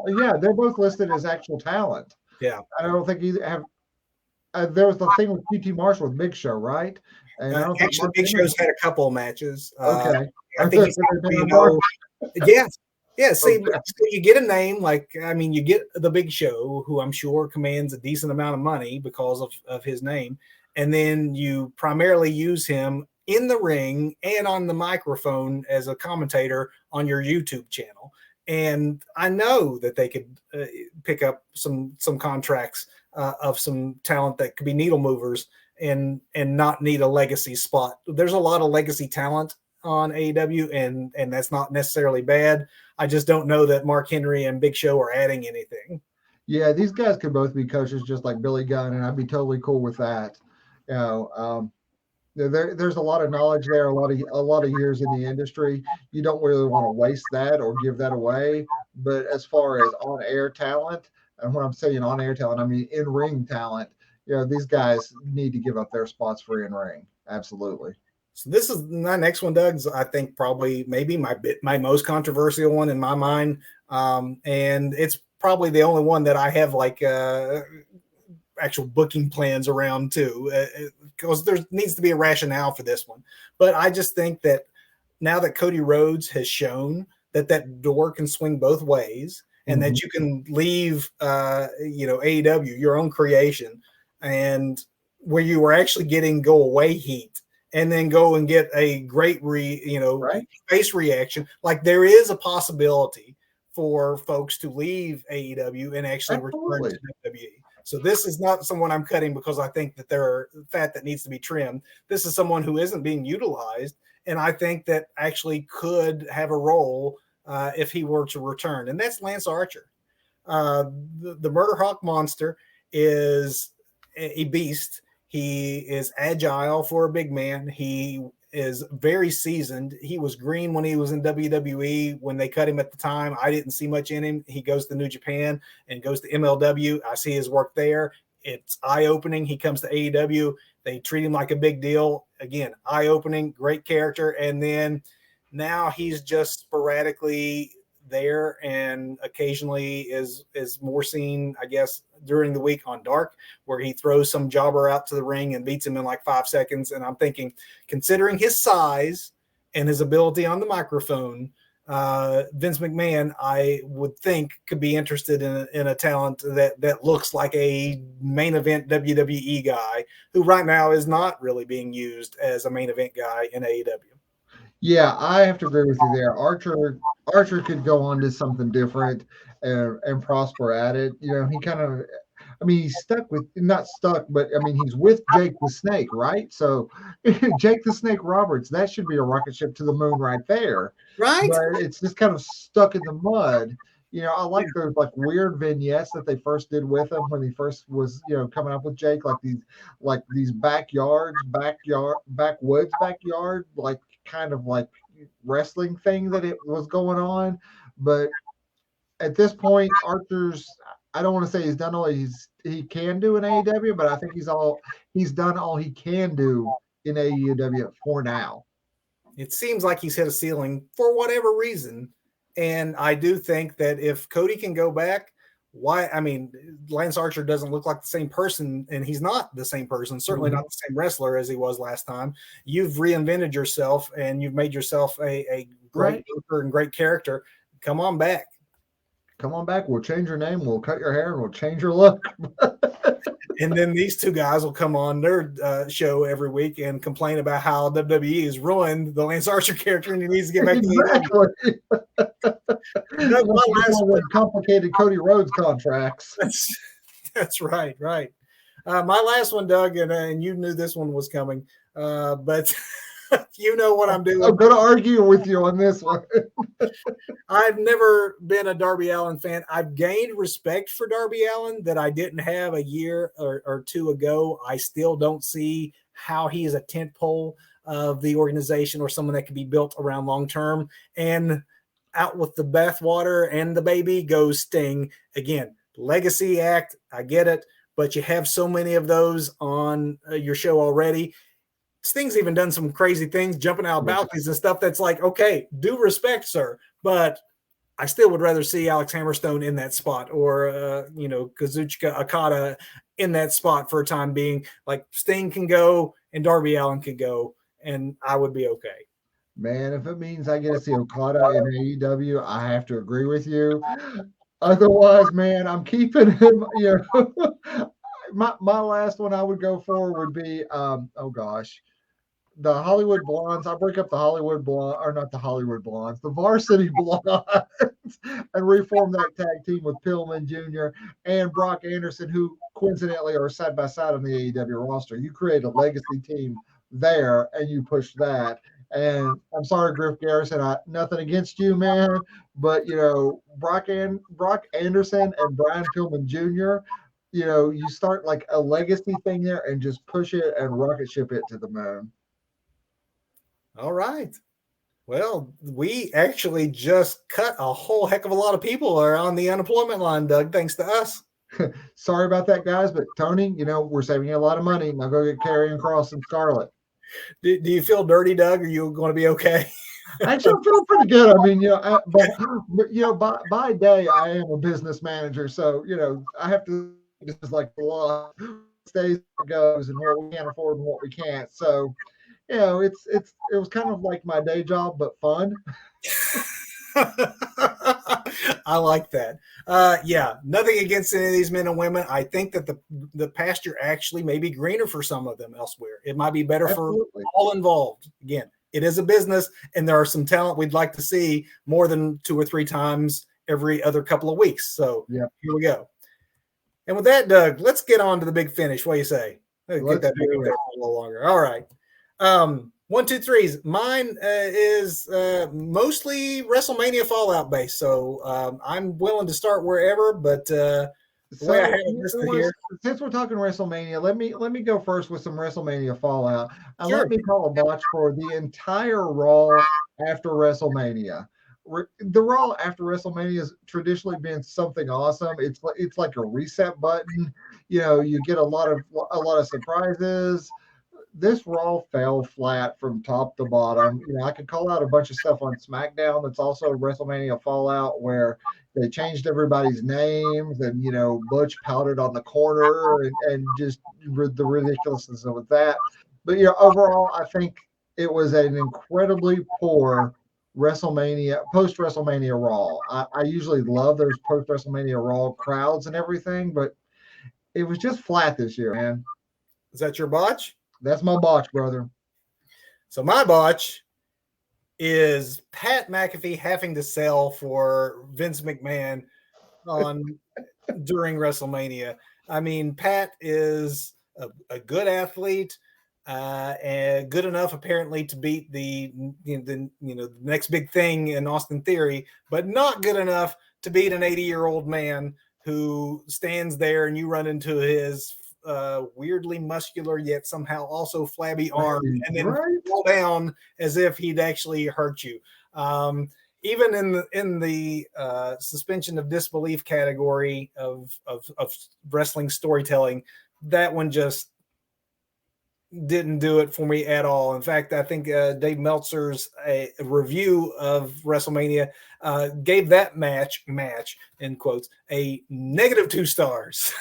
S1: Yeah, they're both listed as actual talent.
S2: Yeah.
S1: I don't think either have. There was the thing with QT Marshall with Big Show, right? And I don't think
S2: Actually, Big Show's had a couple of matches.
S1: Okay.
S2: I think he's, yeah. Yeah, see,
S1: Okay.
S2: so you get a name like, I mean, you get the Big Show, who I'm sure commands a decent amount of money because of his name, and then you primarily use him in the ring and on the microphone as a commentator on your YouTube channel. And I know that they could pick up some contracts of some talent that could be needle movers and not need a legacy spot. There's a lot of legacy talent on AEW, and that's not necessarily bad. I just don't know that Mark Henry and Big Show are adding anything.
S1: Yeah, these guys could both be coaches just like Billy Gunn, and I'd be totally cool with that. You know, there's a lot of knowledge there, a lot of years in the industry. You don't really want to waste that or give that away. But as far as on-air talent, and when I'm saying on-air talent, I mean in-ring talent. You know, these guys need to give up their spots for in-ring. Absolutely.
S2: So this is my next one, Doug's. I think probably maybe my most controversial one in my mind, and it's probably the only one that I have like actual booking plans around too, because there needs to be a rationale for this one. But I just think that now that Cody Rhodes has shown that door can swing both ways, and that you can leave, AEW, your own creation, and where you were actually getting go away heat, and then go and get a great face reaction. Like there is a possibility for folks to leave AEW and actually return to WWE. So this is not someone I'm cutting because I think that they're fat that needs to be trimmed. This is someone who isn't being utilized, and I think that actually could have a role if he were to return, and that's Lance Archer. The Murder Hawk Monster is a beast. He is agile for a big man. He is very seasoned. He was green when he was in WWE. When they cut him at the time, I didn't see much in him. He goes to New Japan and goes to MLW. I see his work there. It's eye-opening. He comes to AEW. They treat him like a big deal. Again, eye-opening, great character. And then now he's just sporadically there and occasionally is more seen, I guess, during the week on Dark, where he throws some jobber out to the ring and beats him in like 5 seconds. And I'm thinking, considering his size and his ability on the microphone, Vince McMahon, I would think, could be interested in a talent that looks like a main event WWE guy who right now is not really being used as a main event guy in AEW.
S1: Yeah, I have to agree with you there. Archer could go on to something different and prosper at it. You know, he kind of, I mean, he's not stuck, but I mean, he's with Jake the Snake, right? So Jake the Snake Roberts, that should be a rocket ship to the moon right there.
S2: Right.
S1: But it's just kind of stuck in the mud. You know, I like those like weird vignettes that they first did with him when he first was, coming up with Jake, like these backwoods backyard, like kind of like wrestling thing that it was going on. But at this point, Archer's, I don't want to say he's done all he can do in AEW, but I think he's done all he can do in AEW for now.
S2: It seems like he's hit a ceiling for whatever reason. And I do think that if Cody can go back, Lance Archer doesn't look like the same person, and he's not the same person, certainly not the same wrestler as he was last time. You've reinvented yourself, and you've made yourself a great worker and great character. Come on back.
S1: Come on back. We'll change your name. We'll cut your hair, and we'll change your look.
S2: And then these two guys will come on their show every week and complain about how WWE has ruined the Lance Archer character and he needs to get back to
S1: the complicated Cody Rhodes contracts.
S2: That's right. My last one, Doug, and you knew this one was coming, but you know what I'm doing.
S1: I'm going to argue with you on this one.
S2: I've never been a Darby Allin fan. I've gained respect for Darby Allin that I didn't have a year or two ago. I still don't see how he is a tentpole of the organization or someone that can be built around long term. And out with the bathwater and the baby goes Sting. Again, legacy act, I get it, but you have so many of those on your show already. Sting's even done some crazy things, jumping out of balconies and stuff. That's like, okay, due respect, sir, but I still would rather see Alex Hammerstone in that spot, or Kazuchika Okada in that spot for a time being. Like, Sting can go and Darby Allin can go, and I would be okay.
S1: Man, if it means I get to see Okada in AEW, I have to agree with you. Otherwise, man, I'm keeping him. My last one I would go for would be the Hollywood Blondes. I break up the Hollywood Blondes, or not the Hollywood Blondes, the Varsity Blondes, and reform that tag team with Pillman Jr. and Brock Anderson, who coincidentally are side by side on the AEW roster. You create a legacy team there, and you push that. And I'm sorry, Griff Garrison, nothing against you, man, but Brock Anderson and Brian Pillman Jr. You start like a legacy thing there and just push it and rocket ship it to the moon.
S2: All right. Well, we actually just cut a whole heck of a lot of people are on the unemployment line, Doug, thanks to us.
S1: Sorry about that, guys, but Tony, we're saving you a lot of money. Now go get Karrion Kross and Scarlett.
S2: Do you feel dirty, Doug? Are you going to be okay?
S1: Actually, I feel pretty good. I mean, by day, I am a business manager, so I have to just like the law stays goes and what we can't afford and what we can't. So, it was kind of like my day job, but fun.
S2: I like that. Yeah, nothing against any of these men and women. I think that the pasture actually may be greener for some of them elsewhere. It might be better
S1: Absolutely.
S2: for all involved. Again, it is a business, and there are some talent we'd like to see more than 2 or 3 times every other couple of weeks. So Here we go. And with that, Doug, let's get on to the big finish. What do you say? Let's get that big finish a little longer. All right. 1, 2, 3s. Mine is mostly WrestleMania Fallout based, so I'm willing to start wherever. But since
S1: we're talking WrestleMania, let me go first with some WrestleMania Fallout. And Let me call a botch for the entire Raw after WrestleMania. The Raw after WrestleMania has traditionally been something awesome. It's like a reset button. You get a lot of surprises. This Raw fell flat from top to bottom. I could call out a bunch of stuff on SmackDown that's also WrestleMania Fallout, where they changed everybody's names and, Butch pouted on the corner and just the ridiculousness of that. But, overall, I think it was an incredibly poor post-WrestleMania Raw. I usually love those post-WrestleMania Raw crowds and everything, but it was just flat this year, man.
S2: Is that your botch?
S1: That's my botch, brother.
S2: So my botch is Pat McAfee having to sell for Vince McMahon during WrestleMania. I mean, Pat is a good athlete, and good enough apparently to beat the next big thing in Austin Theory, but not good enough to beat an 80-year-old man who stands there and you run into his weirdly muscular yet somehow also flabby arm and then fall down as if he'd actually hurt you. Even in the suspension of disbelief category of wrestling storytelling, that one just didn't do it for me at all. In fact, I think Dave Meltzer's a review of WrestleMania gave that match in quotes a -2 stars.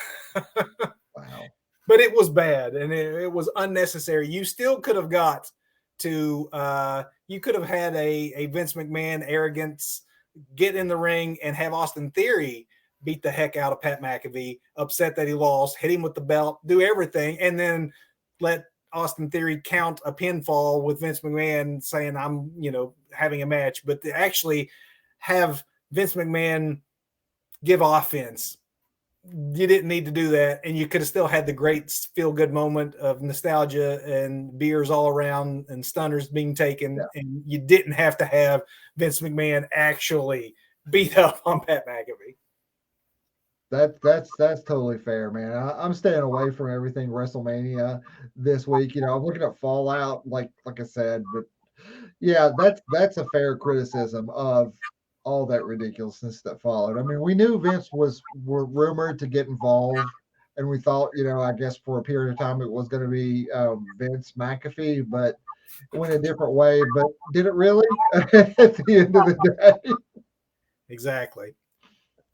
S1: Wow.
S2: But it was bad and it was unnecessary. You still could have got to you could have had a Vince McMahon arrogance get in the ring and have Austin Theory beat the heck out of Pat McAfee, upset that he lost, hit him with the belt, do everything, and then let Austin Theory count a pinfall with Vince McMahon saying I'm, having a match, but to actually have Vince McMahon give offense. You didn't need to do that, and you could have still had the great feel-good moment of nostalgia and beers all around and stunners being taken, and you didn't have to have Vince McMahon actually beat up on Pat McAfee.
S1: That's totally fair, man. I'm staying away from everything WrestleMania this week. I'm looking at Fallout, like I said, but yeah, that's a fair criticism of all that ridiculousness that followed. I mean, we knew Vince were rumored to get involved and we thought, I guess for a period of time it was going to be Vince McAfee, but it went a different way. But did it really at the end of the day?
S2: Exactly.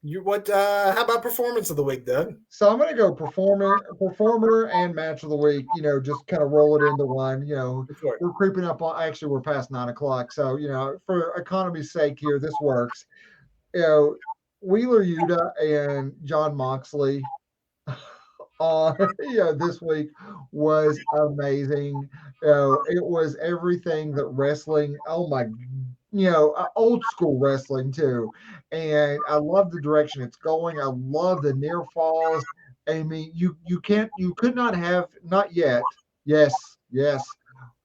S2: How about performance of the week, Doug?
S1: So I'm going to go performer and match of the week, just kind of roll it into one.
S2: Sure.
S1: We're creeping up on, actually, we're past 9 o'clock. So, for economy's sake here, this works. Wheeler Yuta and John Moxley this week was amazing. It was everything that wrestling, oh my, old school wrestling too. And I love the direction it's going. I love the near falls. I mean, you could not have, not yet. Yes, yes.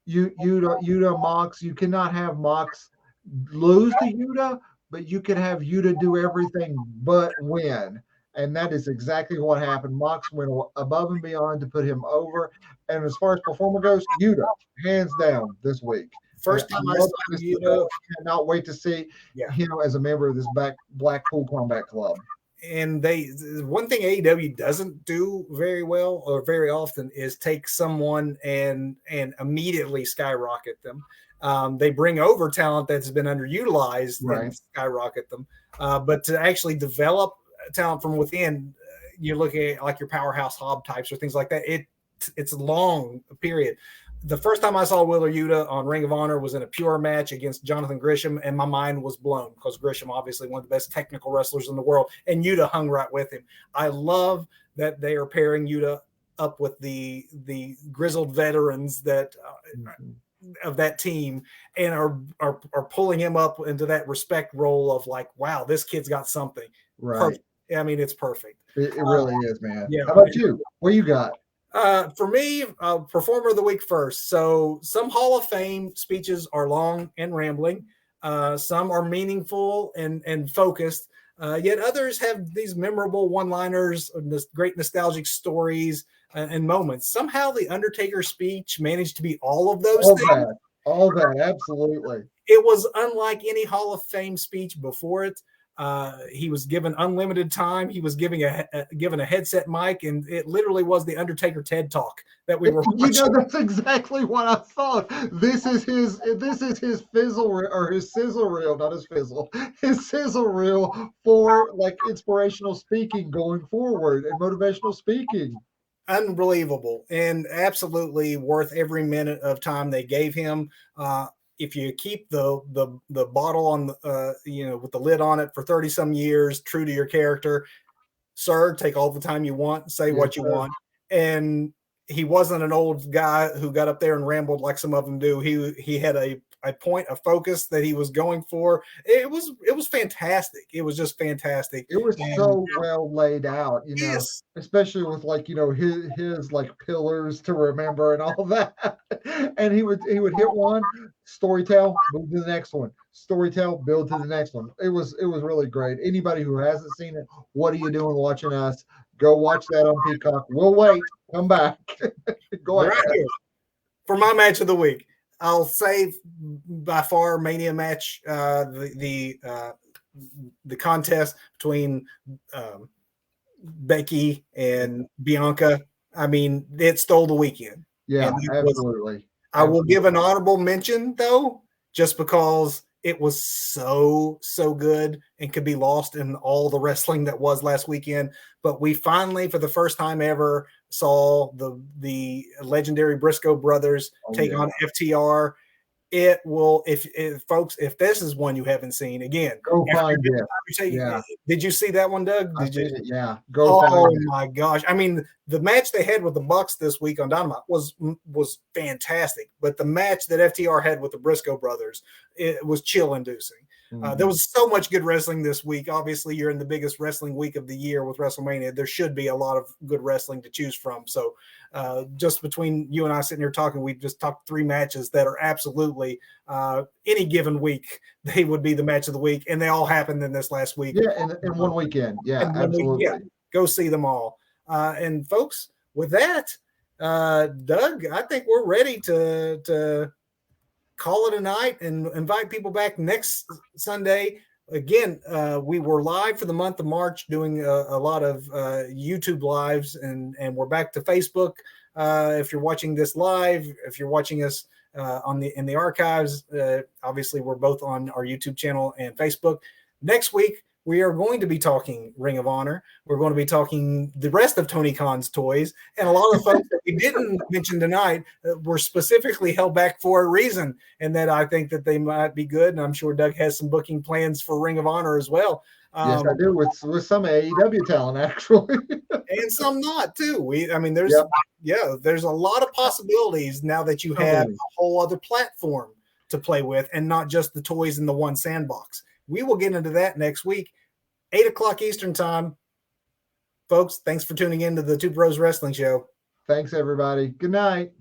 S1: Yuta Mox, you cannot have Mox lose to Yuta, but you can have Yuta do everything but win. And that is exactly what happened. Mox went above and beyond to put him over. And as far as performer goes, Yuta, hands down this week.
S2: First time I saw Yuta.
S1: I cannot wait to see him as a member of this Blackpool Combat Club.
S2: And one thing AEW doesn't do very well or very often is take someone and immediately skyrocket them. They bring over talent that's been underutilized and skyrocket them. But to actually develop talent from within, you're looking at like your powerhouse Hobb types or things like that. It's a long period. The first time I saw Wheeler Yuta on Ring of Honor was in a pure match against Jonathan Gresham, and my mind was blown because Gresham, obviously one of the best technical wrestlers in the world, and Yuta hung right with him. I love that they are pairing Yuta up with the grizzled veterans that of that team and are pulling him up into that respect role of like, wow, this kid's got something.
S1: Right.
S2: Perfect. I mean, it's perfect.
S1: It really is, man. Yeah. How about you? What you got?
S2: For me, performer of the week first. So some Hall of Fame speeches are long and rambling. Some are meaningful and focused. Yet others have these memorable one-liners, great nostalgic stories and moments. Somehow the Undertaker speech managed to be all of those things.
S1: All that, absolutely.
S2: It was unlike any Hall of Fame speech before it. He was given unlimited time. He was given a headset mic, and it literally was the Undertaker TED Talk that we were watching.
S1: That's exactly what I thought. This is his fizzle reel, or his sizzle reel, not his fizzle, his sizzle reel for like inspirational speaking going forward and motivational speaking.
S2: Unbelievable and absolutely worth every minute of time they gave him. If you keep the bottle on with the lid on it for 30 some years, true to your character, sir, take all the time you want, say what you want. And he wasn't an old guy who got up there and rambled like some of them do. He had a point of focus that he was going for. It was fantastic. It was just fantastic.
S1: It was so well laid out, especially with his like pillars to remember and all that. And he would hit one, storytell, move to the next one, storytell, build to the next one. It was really great. Anybody who hasn't seen it, what are you doing watching us? Go watch that on Peacock. We'll wait. Come back. Go ahead.
S2: Right here. For my match of the week, I'll say by far Mania match, the contest between Becky and Bianca. I mean, it stole the weekend.
S1: Yeah, absolutely.
S2: I will give an honorable mention though, just because it was so good and could be lost in all the wrestling that was last weekend. But we finally, for the first time ever, saw the legendary Briscoe brothers take on FTR. It will, if folks, if this is one you haven't seen, again,
S1: go find it.
S2: Did you see that one, Doug?
S1: Did you? Yeah, go find it.
S2: Oh my gosh! I mean, the match they had with the Bucks this week on Dynamite was fantastic, but the match that FTR had with the Briscoe brothers, it was chill-inducing. There was so much good wrestling this week. Obviously, you're in the biggest wrestling week of the year with WrestleMania. There should be a lot of good wrestling to choose from. So just between you and I sitting here talking, we just talked 3 matches that are absolutely any given week, they would be the match of the week. And they all happened in this last week.
S1: Yeah, in one weekend. Yeah, absolutely.
S2: Go see them all. And folks, with that, Doug, I think we're ready to call it a night and invite people back next Sunday again, we were live for the month of March doing a lot of YouTube lives, and we're back to Facebook. If you're watching this live, if you're watching us in the archives, obviously we're both on our YouTube channel and Facebook. Next week, we are going to be talking Ring of Honor. We're going to be talking the rest of Tony Khan's toys, and a lot of folks that we didn't mention tonight were specifically held back for a reason, and that I think that they might be good. And I'm sure Doug has some booking plans for Ring of Honor as well.
S1: Yes, I do with some AEW talent actually,
S2: and some not too. There's a lot of possibilities now that you have a whole other platform to play with, and not just the toys in the one sandbox. We will get into that next week, 8:00 Eastern time. Folks, thanks for tuning in to the Two Bros Wrestling Show.
S1: Thanks, everybody. Good night.